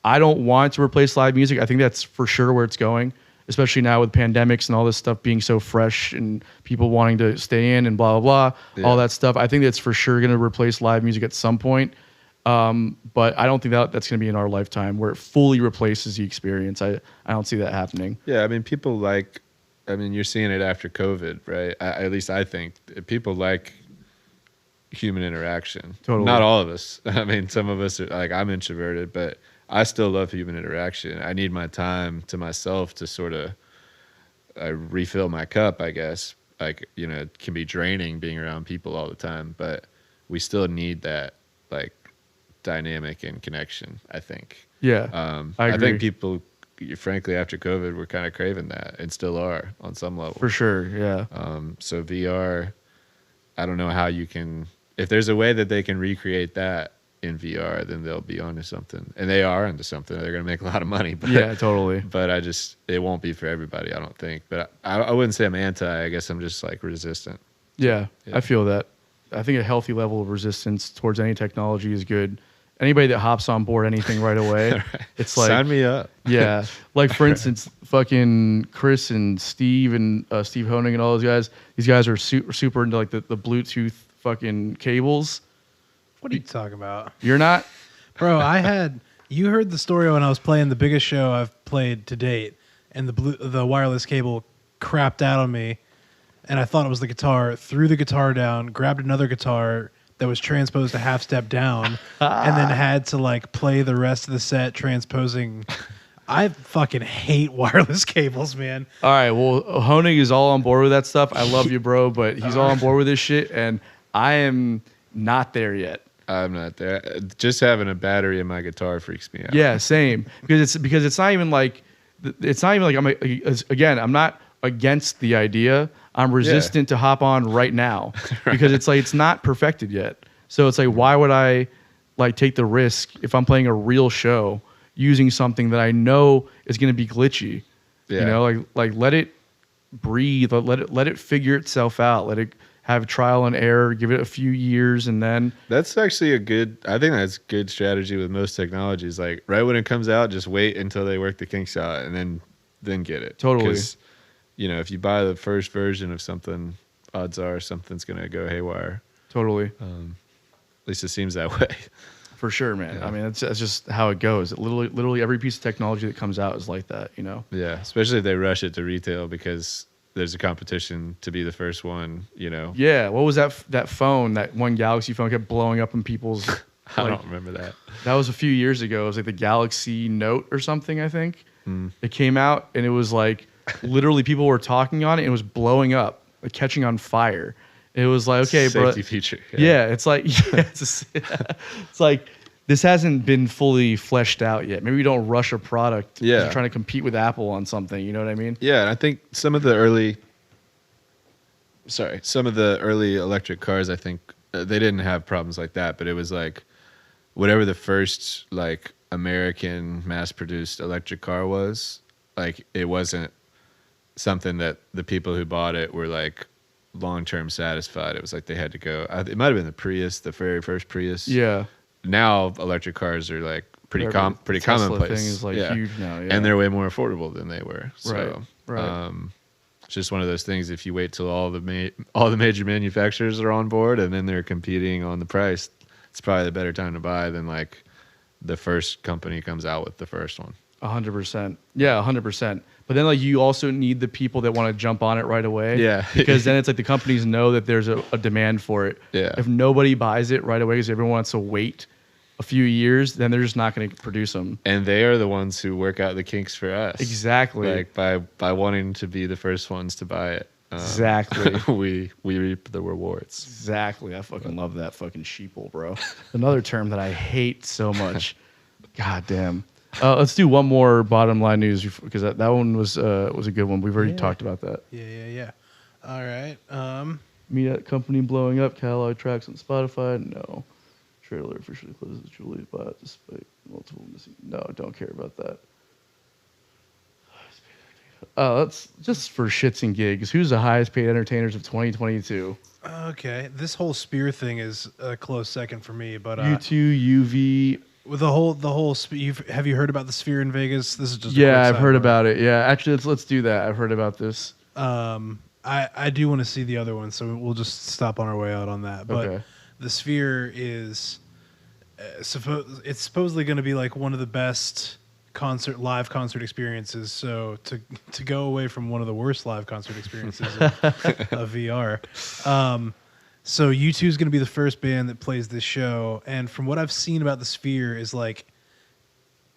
I don't want to replace live music. I think that's for sure where it's going, especially now with pandemics and all this stuff being so fresh and people wanting to stay in and blah, blah, blah, all that stuff. I think that's for sure going to replace live music at some point. But I don't think that's going to be in our lifetime where it fully replaces the experience. I don't see that happening.
Yeah, I mean, you're seeing it after COVID, right? At least I think people like human interaction.
Totally.
Not all of us. I mean, some of us are like, I'm introverted, but I still love human interaction. I need my time to myself to sort of refill my cup, I guess. Like, it can be draining being around people all the time, but we still need that like dynamic and connection, I think.
Yeah. I
think people, frankly, after COVID, were kind of craving that and still are on some level.
For sure, yeah.
So VR, I don't know how you can, if there's a way that they can recreate that in VR, then they'll be onto something, and they are onto something. They're going to make a lot of money. But,
yeah, totally.
But it won't be for everybody, I don't think. But I wouldn't say I'm anti. I guess I'm just like resistant.
Yeah, I feel that. I think a healthy level of resistance towards any technology is good. Anybody that hops on board anything right away, right. It's like
sign me up.
Yeah, like for instance, fucking Chris and Steve and Steve Honig and all those guys. These guys are super into like the Bluetooth fucking cables.
What are you talking about?
You're not?
Bro, you heard the story when I was playing the biggest show I've played to date, and the wireless cable crapped out on me, and I thought it was the guitar, threw the guitar down, grabbed another guitar that was transposed a half step down, and then had to like play the rest of the set transposing. I fucking hate wireless cables, man.
All right, well, Honig is all on board with that stuff. I love you, bro, but he's all on board with this shit, and I am not there yet.
I'm not there. Just having a battery in my guitar freaks me out.
Yeah, same. Because it's not even like I'm not against the idea. I'm resistant to hop on right now because it's like it's not perfected yet. So it's like, why would I like take the risk if I'm playing a real show using something that I know is going to be glitchy?
Yeah.
You know, like let it breathe, let it figure itself out, let it have trial and error, give it a few years, and then
That's actually I think that's good strategy with most technologies. Like right when it comes out, just wait until they work the kinks out and then get it.
Totally.
'Cause, you know, if you buy the first version of something, odds are something's going to go haywire.
totally.
At least it seems that way.
For sure, man.
Yeah.
I mean, that's just how it goes. Literally every piece of technology that comes out is like that, you know?
Yeah, especially if they rush it to retail because there's a competition to be the first one, you know.
Yeah. What was that phone, that one Galaxy phone kept blowing up in people's...
I don't remember that.
That was a few years ago. It was like the Galaxy Note or something, I think. It came out and it was like literally people were talking on it and it was blowing up, like catching on fire. It was like, okay, bro.
Safety feature.
Yeah, it's like it's like this hasn't been fully fleshed out yet. Maybe we don't rush a product. 'Cause
Yeah.
you're trying to compete with Apple on something. You know what I mean?
Yeah, and I think some of the early electric cars, I think they didn't have problems like that, but it was like whatever the first like American mass-produced electric car was, like it wasn't something that the people who bought it were like long-term satisfied. It was like they had to go. It might have been the Prius, the very first Prius.
Yeah.
Now electric cars are like pretty
Tesla
commonplace.
thing is like huge now. Yeah.
And they're way more affordable than they were. So,
Right.
it's just one of those things. If you wait till all the major manufacturers are on board and then they're competing on the price, it's probably the better time to buy than like the first company comes out with the first one.
100%. Yeah, 100%. But then like you also need the people that want to jump on it right away.
Yeah.
Because then it's like the companies know that there's a demand for it.
Yeah.
If nobody buys it right away because everyone wants to wait a few years, then they're just not going to produce them.
And they are the ones who work out the kinks for us.
Exactly.
Like by wanting to be the first ones to buy it.
Exactly.
we reap the rewards.
Exactly. I fucking love that fucking sheeple, bro. Another term that I hate so much. God damn. Let's do one more bottom line news because that one was a good one. We've already talked about that.
Yeah. All right.
Meet company blowing up. Catalog tracks on Spotify. No. Trailer officially closes Julie bot despite multiple missing. No, don't care about that. That's just for shits and gigs. Who's the highest paid entertainers of 2022?
Okay. This whole Spear thing is a close second for me, but
U2, UV.
with the whole have you heard about the Sphere in Vegas? This is just
I've heard about it. Yeah, actually, let's do that. I've heard about this.
I do want to see the other one, so we'll just stop on our way out on that. But
Okay.
the Sphere is it's supposedly going to be like one of the best live concert experiences. So to go away from one of the worst live concert experiences of VR. So U2 is going to be the first band that plays this show, and from what I've seen about the Sphere is like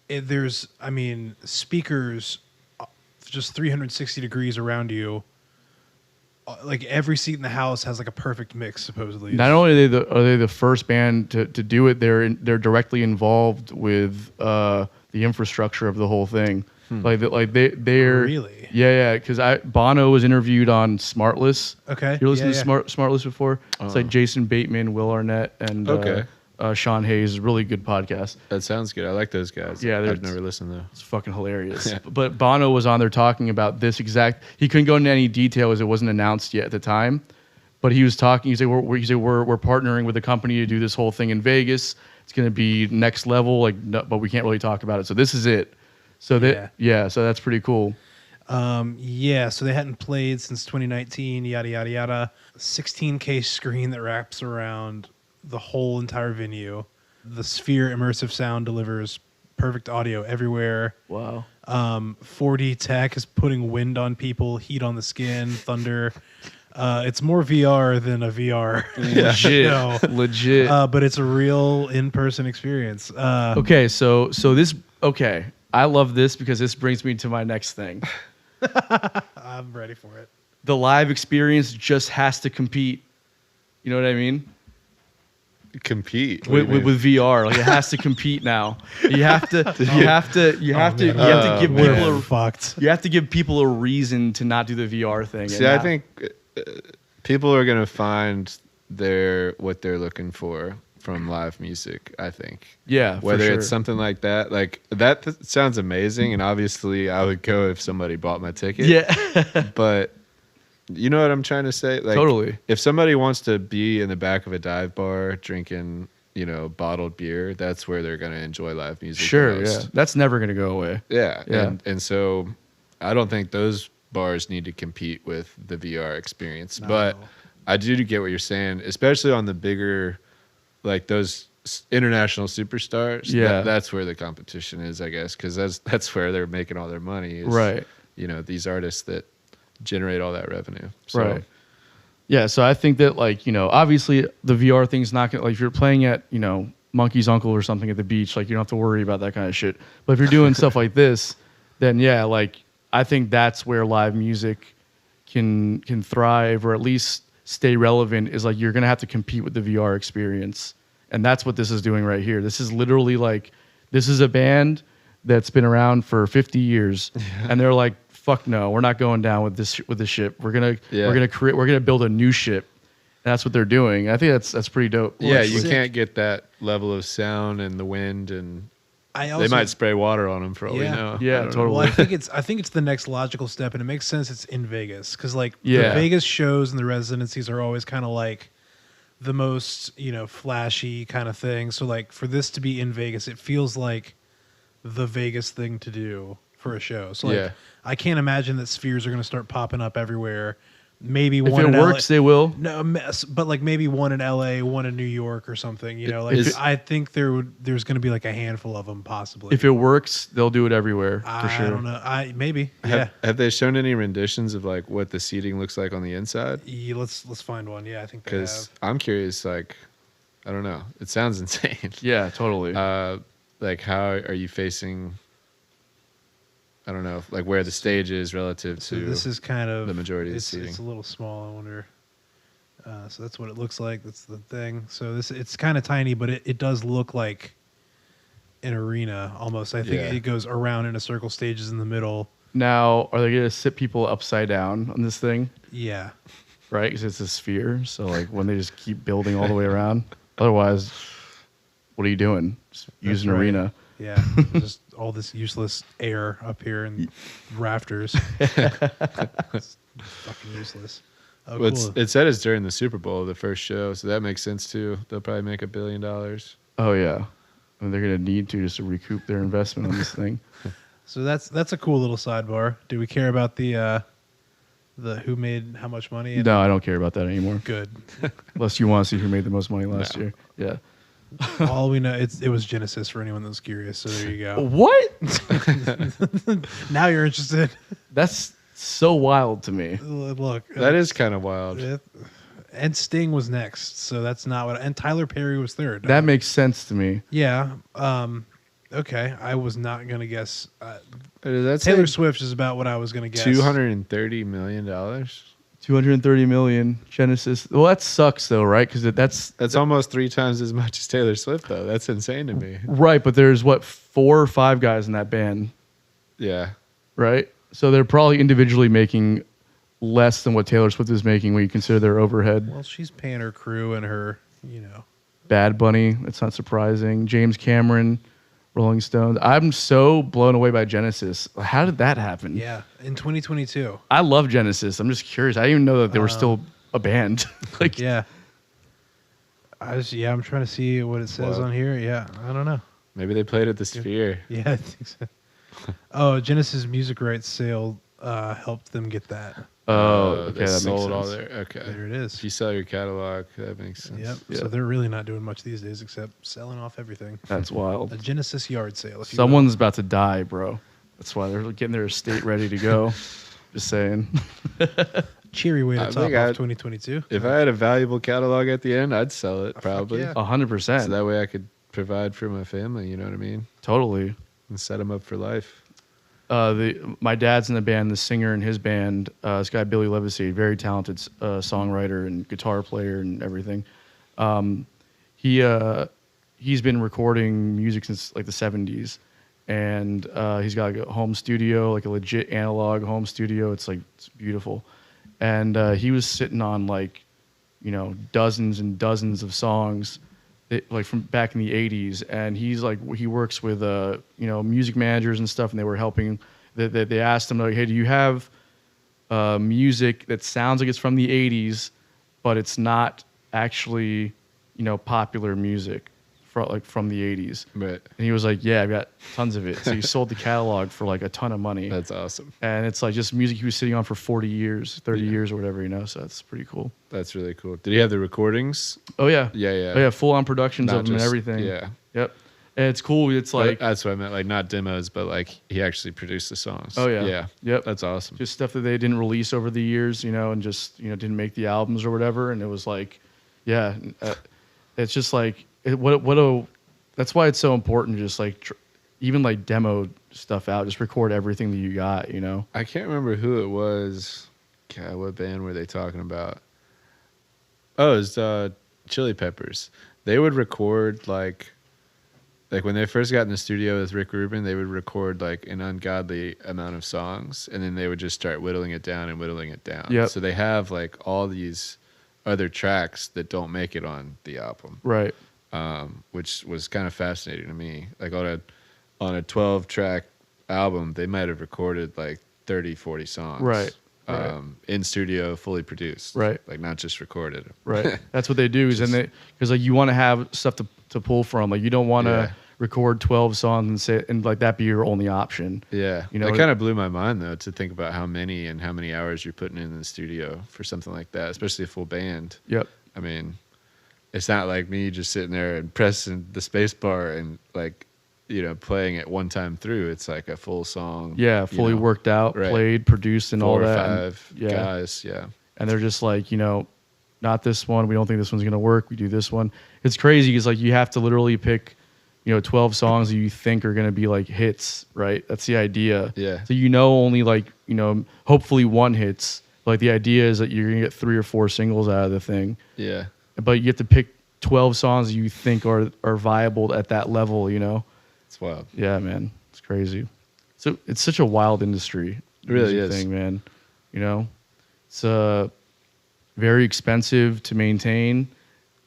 there's speakers just 360 degrees around you. Like every seat in the house has like a perfect mix, supposedly.
Not only are they the first band to do it, they're directly involved with the infrastructure of the whole thing. They're
really
because Bono was interviewed on Smartless.
Okay,
you listened to Smartless before? It's like Jason Bateman, Will Arnett, and Sean Hayes. Really good podcast.
That sounds good. I like those guys.
Yeah,
I've never listened though.
It's fucking hilarious. But Bono was on there talking about this exact. He couldn't go into any detail as it wasn't announced yet at the time. But he was talking. He said we're partnering with a company to do this whole thing in Vegas. It's going to be next level. But we can't really talk about it. So this is it. So so that's pretty cool.
So they hadn't played since 2019. Yada yada yada. 16K screen that wraps around the whole entire venue. The Sphere immersive sound delivers perfect audio everywhere.
Wow.
4D tech is putting wind on people, heat on the skin, thunder. It's more VR than a VR.
Legit. Legit.
But it's a real in-person experience.
Okay. I love this because this brings me to my next thing.
I'm ready for it.
The live experience just has to compete. You know what I mean?
compete? What do you mean?
with VR. Like it has to compete now. You have to give people
fucked.
you have to give people a reason to not do the VR thing.
See, I think people are gonna find what they're looking for from live music. I think.
Yeah,
whether
for sure.
it's something like that, that sounds amazing, and obviously I would go if somebody bought my ticket.
Yeah.
But you know what I'm trying to say? Like,
Totally.
If somebody wants to be in the back of a dive bar drinking, bottled beer, that's where they're going to enjoy live music.
Sure,
the most.
yeah. That's never going to go away.
Yeah.
Yeah.
And so I don't think those bars need to compete with the VR experience. No. But I do get what you're saying, especially on the bigger, like those international superstars.
Yeah.
That's where the competition is, I guess, because that's where they're making all their money. Is,
right.
These artists that generate all that revenue. So,
right. Yeah, so I think that obviously the VR thing's not gonna, if you're playing at, Monkey's Uncle or something at the beach, you don't have to worry about that kind of shit. But if you're doing stuff like this, then yeah, I think that's where live music can thrive, or at least stay relevant, is you're gonna have to compete with the VR experience. And that's what this is doing right here. This is literally this is a band that's been around for 50 years, and they're like, fuck no, we're not going down with this ship. We're gonna build a new ship. And that's what they're doing. I think that's pretty dope.
Yeah, you can't get that level of sound and the wind, and they might spray water on them for all we know.
Yeah, totally.
Well, I think it's the next logical step, and it makes sense. It's in Vegas because the Vegas shows and the residencies are always kind of the most flashy kind of thing. So for this to be in Vegas, it feels like the Vegas thing to do for a show. So I can't imagine that spheres are going to start popping up everywhere. Maybe
if
one
it
in
works,
LA.
they will.
No, but maybe one in LA, one in New York or something. I think there's going to be a handful of them possibly.
If it works, they'll do it everywhere for sure.
I don't know. Maybe.
Have they shown any renditions of what the seating looks like on the inside?
Yeah, let's find one. Yeah, I think they have.
Because I'm curious. I don't know. It sounds insane.
Yeah, totally.
How are you facing? I don't know, where the stage is relative to
this is kind of
the majority of the seating.
It's a little small, I wonder. So that's what it looks like. That's the thing. So it's kind of tiny, but it does look like an arena almost. I think it goes around in a circle, stages in the middle.
Now, are they going to sit people upside down on this thing?
Yeah.
Right? Because it's a sphere. So when they just keep building all the way around. Otherwise, what are you doing? Just use an arena.
Yeah, just all this useless air up here and rafters. It's fucking useless. Oh, cool.
It said it's during the Super Bowl, the first show, so that makes sense too. They'll probably make $1 billion.
Oh yeah, and they're gonna need to just to recoup their investment on this thing.
So that's a cool little sidebar. Do we care about the who made how much money?
No, I don't care about that anymore.
Good.
Unless you want to see who made the most money last year. Yeah.
All we know, it was Genesis for anyone that was curious. So there you go.
What?
Now you're interested.
That's so wild to me.
Look,
that is kind of wild.
And Sting was next, so that's not what. And Tyler Perry was third.
That makes sense to me.
Yeah. Okay. I was not gonna guess.
That's
Taylor Swift is about what I was gonna guess.
$230 million.
230 million. Genesis. Well, that sucks though, right? Because
that's almost 3 times as much as Taylor Swift, though. That's insane to me.
Right, but there's 4 or 5 guys in that band.
Yeah.
Right. So they're probably individually making less than what Taylor Swift is making when you consider their overhead.
Well, she's paying her crew and her,
Bad Bunny. That's not surprising. James Cameron. Rolling Stones. I'm so blown away by Genesis. How did that happen?
Yeah, in 2022.
I love Genesis. I'm just curious. I didn't even know that they were still a band.
Yeah. I'm trying to see what it says on here. Yeah, I don't know.
Maybe they played at the Sphere.
Yeah, I think so. Oh, Genesis music rights sale helped them get that.
Oh, okay,
they
that
sold
makes
all
sense.
their. Okay,
there it is.
If you sell your catalog, that makes sense.
Yep. So they're really not doing much these days except selling off everything.
That's wild.
A Genesis yard sale.
Someone's about to die, bro. That's why they're getting their estate ready to go. Just saying.
Cheery way to top off 2022.
If I had a valuable catalog at the end, I'd sell it probably.
100%.
So that way I could provide for my family. You know what I mean?
Totally.
And set them up for life.
My dad's in the band. The singer in his band, this guy Billy Levacy, very talented songwriter and guitar player and everything. he's been recording music since like the 70s, and he's got like a home studio, like a legit analog home studio. It's beautiful, and he was sitting on like, dozens and dozens of songs, like from back in the 80s, and he works with music managers and stuff, and they were helping. They asked him like, hey, do you have music that sounds like it's from the 80s, but it's not actually popular music from the 80s?
Right.
And he was like, yeah, I've got tons of it. So he sold the catalog for like a ton of money.
That's awesome.
And it's like just music he was sitting on for 40 years, 30 years or whatever, so that's pretty cool.
That's really cool. Did he have the recordings?
Oh yeah.
Yeah.
Oh yeah, full on productions
Not
of them and
just-
everything.
Yeah.
Yep. And it's cool. It's like,
That's what I meant. Like not demos, but like he actually produced the songs.
oh yeah.
Yeah.
Yep.
That's awesome.
Just stuff that they didn't release over the years, and just, didn't make the albums or whatever. And it was like, yeah, it's just like, that's why it's so important to just like, even like demo stuff out, just record everything that you got,
I can't remember who it was. God, what band were they talking about? Oh, it was Chili Peppers. They would record like when they first got in the studio with Rick Rubin, they would record like an ungodly amount of songs, and then they would just start whittling it down and whittling it down.
Yep.
So they have like all these other tracks that don't make it on the album,
Right.
which was kind of fascinating to me. Like on a 12-track album, they might have recorded like 30, 40 songs.
Right.
In studio, fully produced.
Right.
Like not just recorded.
Right. That's what they do because like you want to have stuff to pull from. Like you don't want to
Yeah.
record 12 songs and like that be your only option.
Yeah.
You know,
it kind of blew my mind though to think about how many hours you're putting in the studio for something like that, especially a full band.
Yep.
I mean, it's not like me just sitting there and pressing the space bar and like, playing it one time through. It's like a full song.
Yeah, fully worked out,
right.
played, produced, and all
4 or
that.
5
And,
guys. Yeah.
and they're just like, not this one. We don't think this one's gonna work. We do this one. It's crazy because like you have to literally pick, 12 songs that you think are gonna be like hits, right? That's the idea.
Yeah.
So only like hopefully one hits. Like the idea is that you're gonna get 3 or 4 singles out of the thing.
Yeah.
But you have to pick 12 songs that you think are viable at that level.
It's wild.
Yeah, man, it's crazy. So it's such a wild industry.
It really
music
is.
thing, man. It's very expensive to maintain,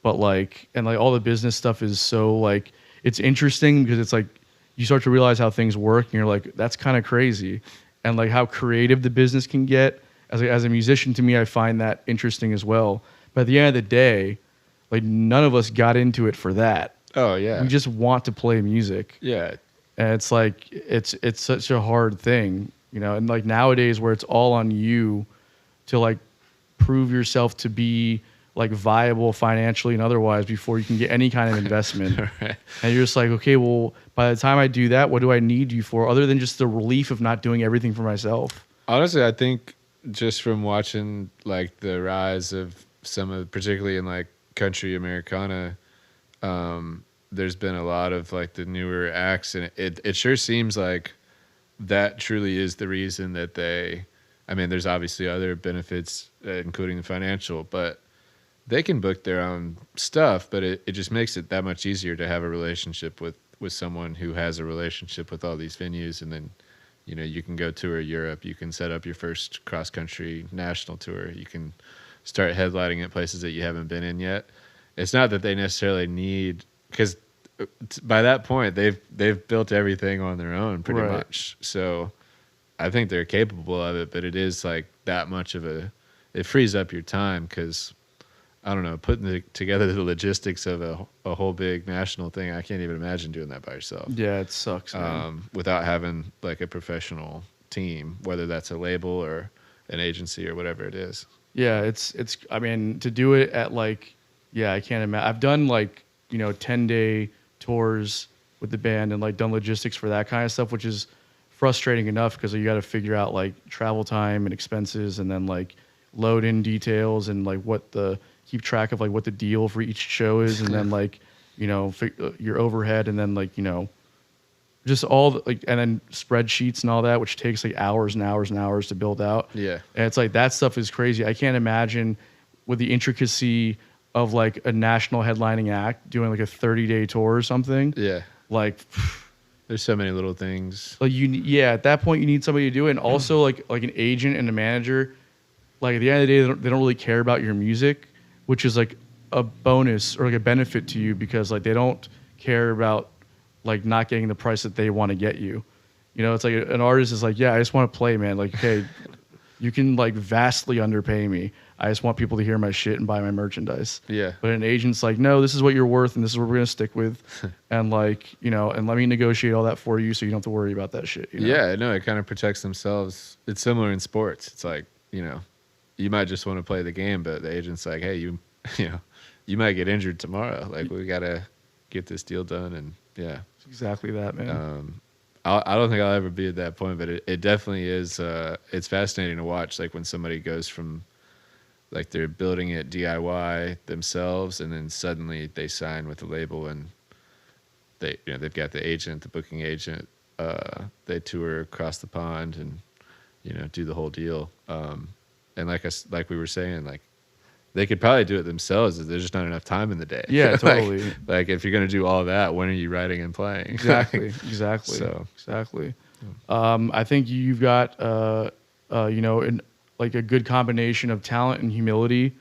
but like all the business stuff is so like it's interesting because it's like you start to realize how things work, and you're like, that's kind of crazy, and like how creative the business can get. As a musician, to me, I find that interesting as well. But at the end of the day, like none of us got into it for that.
Oh yeah.
We just want to play music.
Yeah.
And it's like it's such a hard thing, and like nowadays where it's all on you to like prove yourself to be like viable financially and otherwise before you can get any kind of investment.
Right.
And you're just like, okay, well, by the time I do that, what do I need you for other than just the relief of not doing everything for myself?
Honestly, I think just from watching like the rise of particularly in like country Americana, there's been a lot of like the newer acts, and it sure seems like that truly is the reason that there's obviously other benefits, including the financial, but they can book their own stuff, but it just makes it that much easier to have a relationship with someone who has a relationship with all these venues. And then, you can go tour Europe, you can set up your first cross-country national tour, you can start headlining at places that you haven't been in yet. It's not that they necessarily need, because by that point they've built everything on their own pretty
Right.
much. So I think they're capable of it, but it is like that much of it frees up your time because I don't know, putting together the logistics of a whole big national thing. I can't even imagine doing that by yourself.
Yeah, it sucks, man.
Without having like a professional team, whether that's a label or an agency or whatever it is.
Yeah, it's I mean, to do it at like, yeah, I can't imagine. I've done like, 10-day tours with the band and like done logistics for that kind of stuff, which is frustrating enough because you got to figure out like travel time and expenses and then like load in details and like keep track of like what the deal for each show is and then like, your overhead and then like, just all the, like, and then spreadsheets and all that, which takes like hours and hours and hours to build out.
Yeah.
And it's like that stuff is crazy. I can't imagine with the intricacy of like a national headlining act doing like a 30-day tour or something.
Yeah.
Like,
There's so many little things.
like at that point you need somebody to do it, and also like an agent and a manager. Like at the end of the day, they don't really care about your music, which is like a bonus or like a benefit to you, because like they don't care about like not getting the price that they want to get you. You know, it's like an artist is like, yeah, I just want to play, man. Like, hey, you can like vastly underpay me. I just want people to hear my shit and buy my merchandise.
Yeah.
But an agent's like, no, this is what you're worth, and this is what we're gonna stick with, and like, you know, and let me negotiate all that for you, so you don't have to worry about that shit. You know?
Yeah, no, it kind of protects themselves. It's similar in sports. It's like, you know, you might just want to play the game, but the agent's like, hey, you know, you might get injured tomorrow. Like, we gotta get this deal done, and yeah,
It's exactly that, man.
I don't think I'll ever be at that point, but it definitely is. It's fascinating to watch, like when somebody goes from, like they're building it DIY themselves, and then suddenly they sign with the label, and they've got the agent, the booking agent. They tour across the pond, and do the whole deal. And like we were saying, like they could probably do it themselves. There's just not enough time in the day.
Yeah, totally.
like if you're gonna do all that, when are you writing and playing?
Exactly.
So
Exactly. I think you've got like a good combination of talent and humility,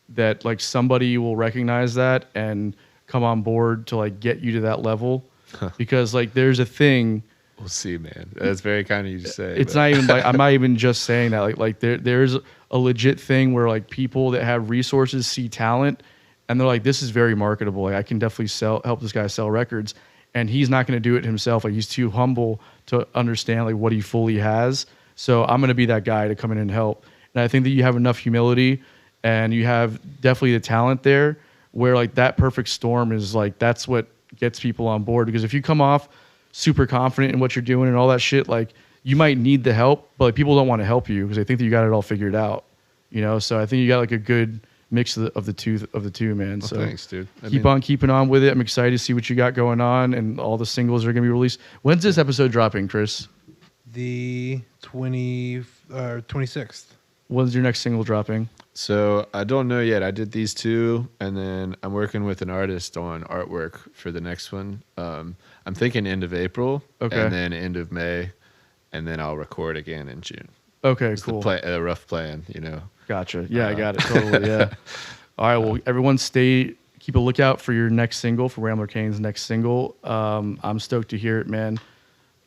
that like somebody will recognize that and come on board to like get you to that level. Because like there's a thing.
We'll see, man. That's very kind of you to say.
It's not even like, I'm not even just saying that. Like there's a legit thing where like people that have resources see talent, and they're like, this is very marketable. Like I can definitely help this guy sell records, and he's not going to do it himself. Like he's too humble to understand like what he fully has. So I'm going to be that guy to come in and help. And I think that you have enough humility, and you have definitely the talent there, where like that perfect storm is like, that's what gets people on board. Because if you come off super confident in what you're doing and all that shit, like you might need the help, but like, people don't want to help you because they think that you got it all figured out, So I think you got like a good mix of the two, man.
Well,
so
thanks, dude.
Keep on keeping on with it. I'm excited to see what you got going on, and all the singles are gonna be released. When's this episode dropping, Chris?
The 26th.
When's your next single dropping?
So I don't know yet. I did these two, and then I'm working with an artist on artwork for the next one. I'm thinking end of April,
Okay.
and then end of May, and then I'll record again in June.
Okay,
It's
cool.
a rough plan,
Gotcha. Yeah, I got it. Totally. Yeah. All right. Well, everyone, keep a lookout for your next single, for Rambler Kane's next single. I'm stoked to hear it, man.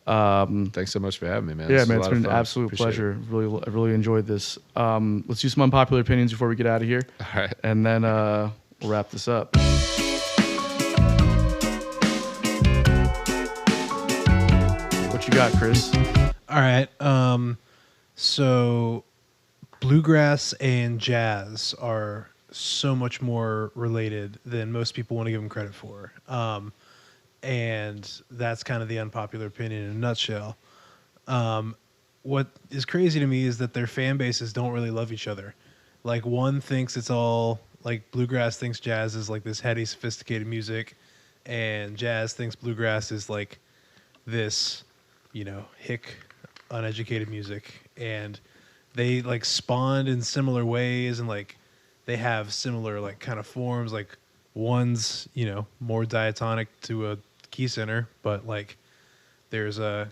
Thanks so much for having me, man.
Yeah,
This
man,
was
it's
a lot
been
of
an
fun.
absolute
Appreciate
pleasure. I really enjoyed this. Let's do some unpopular opinions before we get out of here,
it. All right.
and then we'll wrap this up. What you got, Chris?
All right. So bluegrass and jazz are so much more related than most people want to give them credit for. And that's kind of the unpopular opinion in a nutshell. What is crazy to me is that their fan bases don't really love each other. Like one thinks it's all like bluegrass thinks jazz is like this heady, sophisticated music, and jazz thinks bluegrass is like this, hick, uneducated music. And they like spawned in similar ways, and like they have similar like kind of forms. Like one's, more diatonic to a key center, but like there's a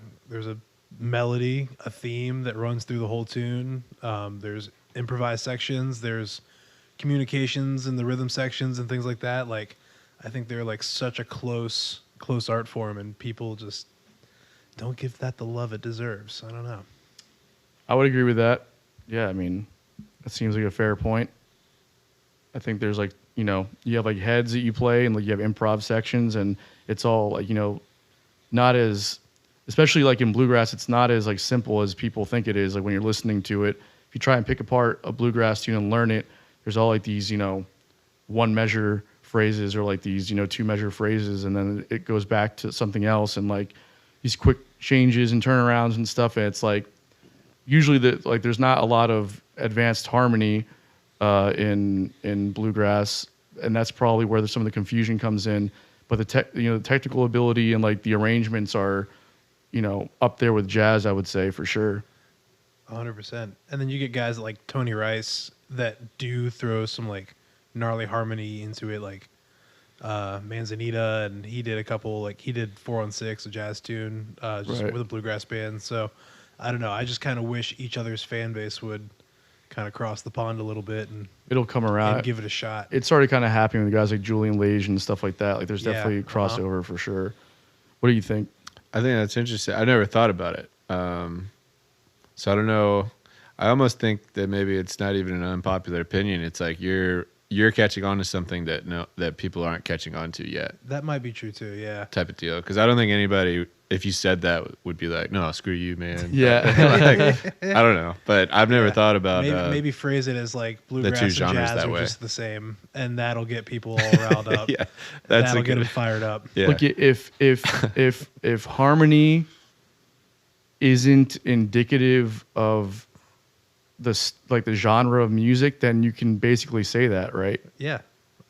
melody, a theme that runs through the whole tune. There's improvised sections, there's communications in the rhythm sections and things like that. Like I think they're like such a close art form, and people just don't give that the love it deserves. I don't know.
I would agree with that. Yeah, I mean, that seems like a fair point. I think there's like, you have like heads that you play, and like you have improv sections, and it's all like, not as, especially like in bluegrass, it's not as like simple as people think it is. Like when you're listening to it, if you try and pick apart a bluegrass tune and learn it, there's all like these, one measure phrases, or like these, two measure phrases, and then it goes back to something else, and like these quick changes and turnarounds and stuff. And it's like, usually there's not a lot of advanced harmony in bluegrass, and that's probably where some of the confusion comes in. But the technical ability and like the arrangements are, up there with jazz, I would say, for sure.
100%. And then you get guys like Tony Rice that do throw some like gnarly harmony into it, like Manzanita, and he did a couple, like he did 416, a jazz tune, just
Right.
with a bluegrass band. So I don't know. I just kind of wish each other's fan base would kind of cross the pond a little bit
It'll come around.
and give it a shot.
It's already kind of happening with guys like Julian Lage and stuff like that. Like there's
Yeah,
definitely crossover for sure. What do you think?
I think that's interesting. I never thought about it. So I don't know. I almost think that maybe it's not even an unpopular opinion. It's like you're catching on to something that people aren't catching on to yet,
That might be true too. Yeah.
type of deal. Because I don't think anybody, if you said that, would be like, no, screw you, man.
Yeah.
Like, I don't know. But I've never thought about
Maybe phrase it as like bluegrass
two
and
genres
jazz
that
are
way.
just the same, and that'll get people all riled up.
yeah, that's
That'll
a
get
good.
them fired up.
Yeah.
Look, if harmony isn't indicative of the genre of music, then you can basically say that, right?
Yeah.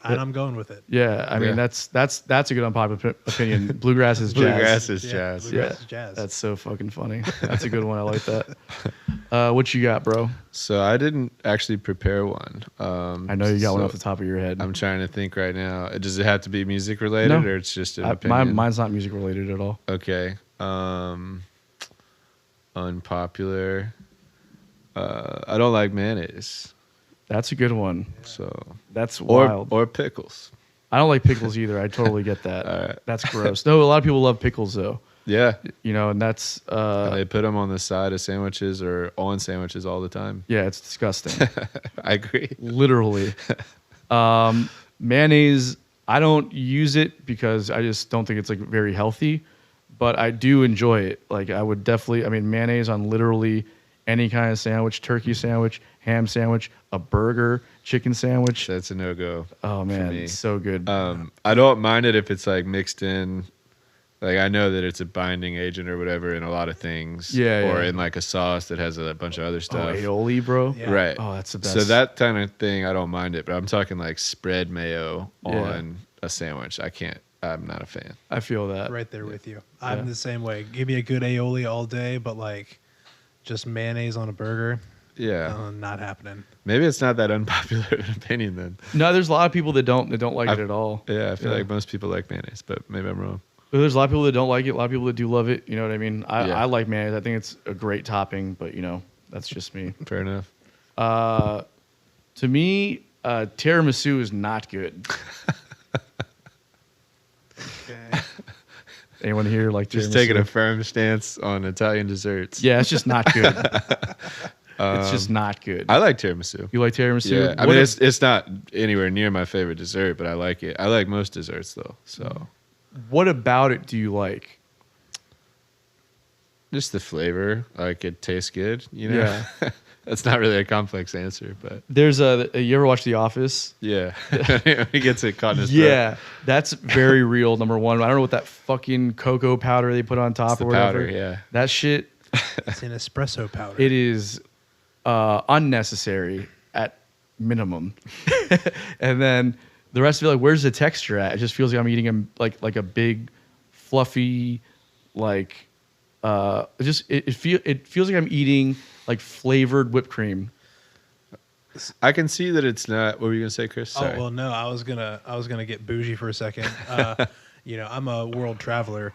And I'm going with it.
Yeah, I mean
Yeah.
that's a good unpopular opinion. Bluegrass is jazz.
Bluegrass is
Yeah,
jazz.
bluegrass
Yeah,
is jazz.
that's so fucking funny. That's a good one. I like that. What you got, bro?
So I didn't actually prepare one.
I know you got one off the top of your head.
I'm trying to think right now. Does it have to be music related,
No.
or it's just an opinion?
Mine's not music related at all.
Okay. Unpopular. I don't like mayonnaise.
That's a good one.
So
That's wild.
or pickles.
I don't like pickles either. I totally get that.
All right.
That's gross. No, a lot of people love pickles though.
Yeah.
You know, and that's
And they put them on the side of sandwiches or on sandwiches all the time.
yeah, it's disgusting.
I agree.
Literally. Mayonnaise, I don't use it because I just don't think it's like very healthy, but I do enjoy it. Like I would definitely, I mean, mayonnaise on literally any kind of sandwich, turkey sandwich, ham sandwich, a burger, chicken sandwich.
That's a no-go.
Oh
for
man,
me.
it's so good.
I don't mind it if it's like mixed in. Like I know that it's a binding agent or whatever in a lot of things.
Yeah,
Or
yeah.
in like a sauce that has a bunch of other
Oh,
stuff.
aioli, bro.
Yeah.
Right.
Oh, that's the best.
So that kind of thing, I don't mind it. But I'm talking like spread mayo
Yeah.
on a sandwich. I can't. I'm not a fan.
I feel that.
Right there with you.
Yeah.
I'm the same way. Give me a good aioli all day, but like just mayonnaise on a burger,
Yeah.
not happening.
Maybe it's not that unpopular of an opinion then.
No, there's a lot of people that don't like it at all.
Yeah, I feel
Yeah.
like most people like mayonnaise, but maybe I'm wrong.
But there's a lot of people that don't like it. A lot of people that do love it. You know what I mean?
Yeah.
I like mayonnaise. I think it's a great topping, but you know, that's just me.
Fair enough.
To me, tiramisu is not good.
Okay.
Anyone here like
Just
tiramisu?
taking a firm stance on Italian desserts.
Yeah, it's just not good. It's just not good.
I like tiramisu.
You like tiramisu?
Yeah, I
What
mean
if-
it's not anywhere near my favorite dessert, but I like it. I like most desserts though, so
what about it do you like?
just the flavor, like it tastes good. You know,
Yeah.
that's not really a complex answer, but
There's you ever watch The Office?
yeah, he gets it caught in his
Yeah, that's very real. Number one, I don't know what that fucking cocoa powder they put on top
the
or whatever.
powder, yeah.
That shit,
It's an espresso powder.
it is unnecessary at minimum. And then the rest of it, like, where's the texture at? It just feels like I'm eating like a big, fluffy, like it feels like I'm eating like flavored whipped cream.
I can see that it's not. What were you gonna say, Chris? Sorry.
Oh well, no, I was gonna get bougie for a second. You know, I'm a world traveler,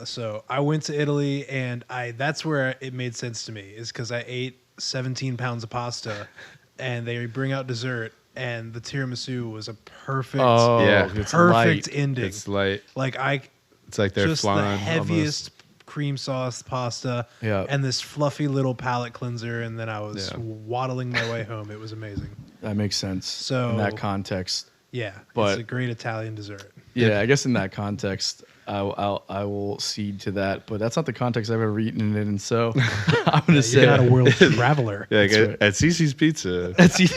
so I went to Italy, and that's where it made sense to me, is because I ate 17 pounds of pasta, and they bring out dessert, and the tiramisu was a perfect,
Oh,
Yeah.
it's
perfect
light.
ending.
It's light.
Like
It's like they're
just
flan.
the
almost.
heaviest cream sauce pasta,
Yeah.
and this fluffy little palate cleanser, and then I was
Yeah.
waddling my way home. It was amazing.
That makes sense.
So-
in that context,
Yeah,
But-
it's a great Italian dessert.
yeah, I guess in that context, I will cede to that. But that's not the context I've ever eaten it in. So I'm gonna say
You're not a world traveler.
Yeah, like
That's
at Cece's Pizza.
That's easy.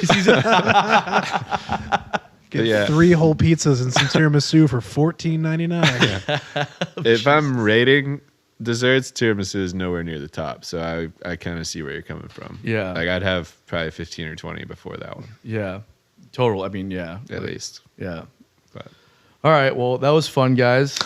Get
Yeah.
3 whole pizzas and some tiramisu for $14.99.
If I'm rating desserts, tiramisu is nowhere near the top. So I kind of see where you're coming from.
Yeah.
Like I'd have probably 15 or 20 before that one,
Yeah, total. I mean, yeah,
at least.
yeah.
But
All right, well, that was fun, guys.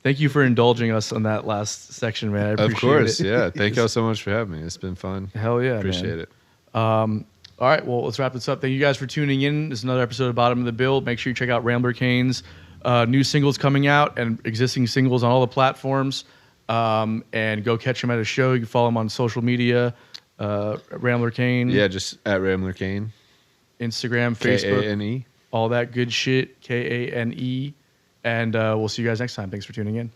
Thank you for indulging us on that last section, man. I appreciate
of course,
it.
yeah. Thank y'all so much for having me. It's been fun.
Hell yeah,
Appreciate
man.
it.
All right, well, let's wrap this up. Thank you guys for tuning in. This is another episode of Bottom of the Bill. Make sure you check out Rambler Kane's new singles coming out and existing singles on all the platforms. And go catch him at a show. You can follow him on social media, Rambler Kane.
Yeah, just at Rambler Kane.
Instagram, Facebook.
Kane.
All that good shit. Kane. And we'll see you guys next time. Thanks for tuning in.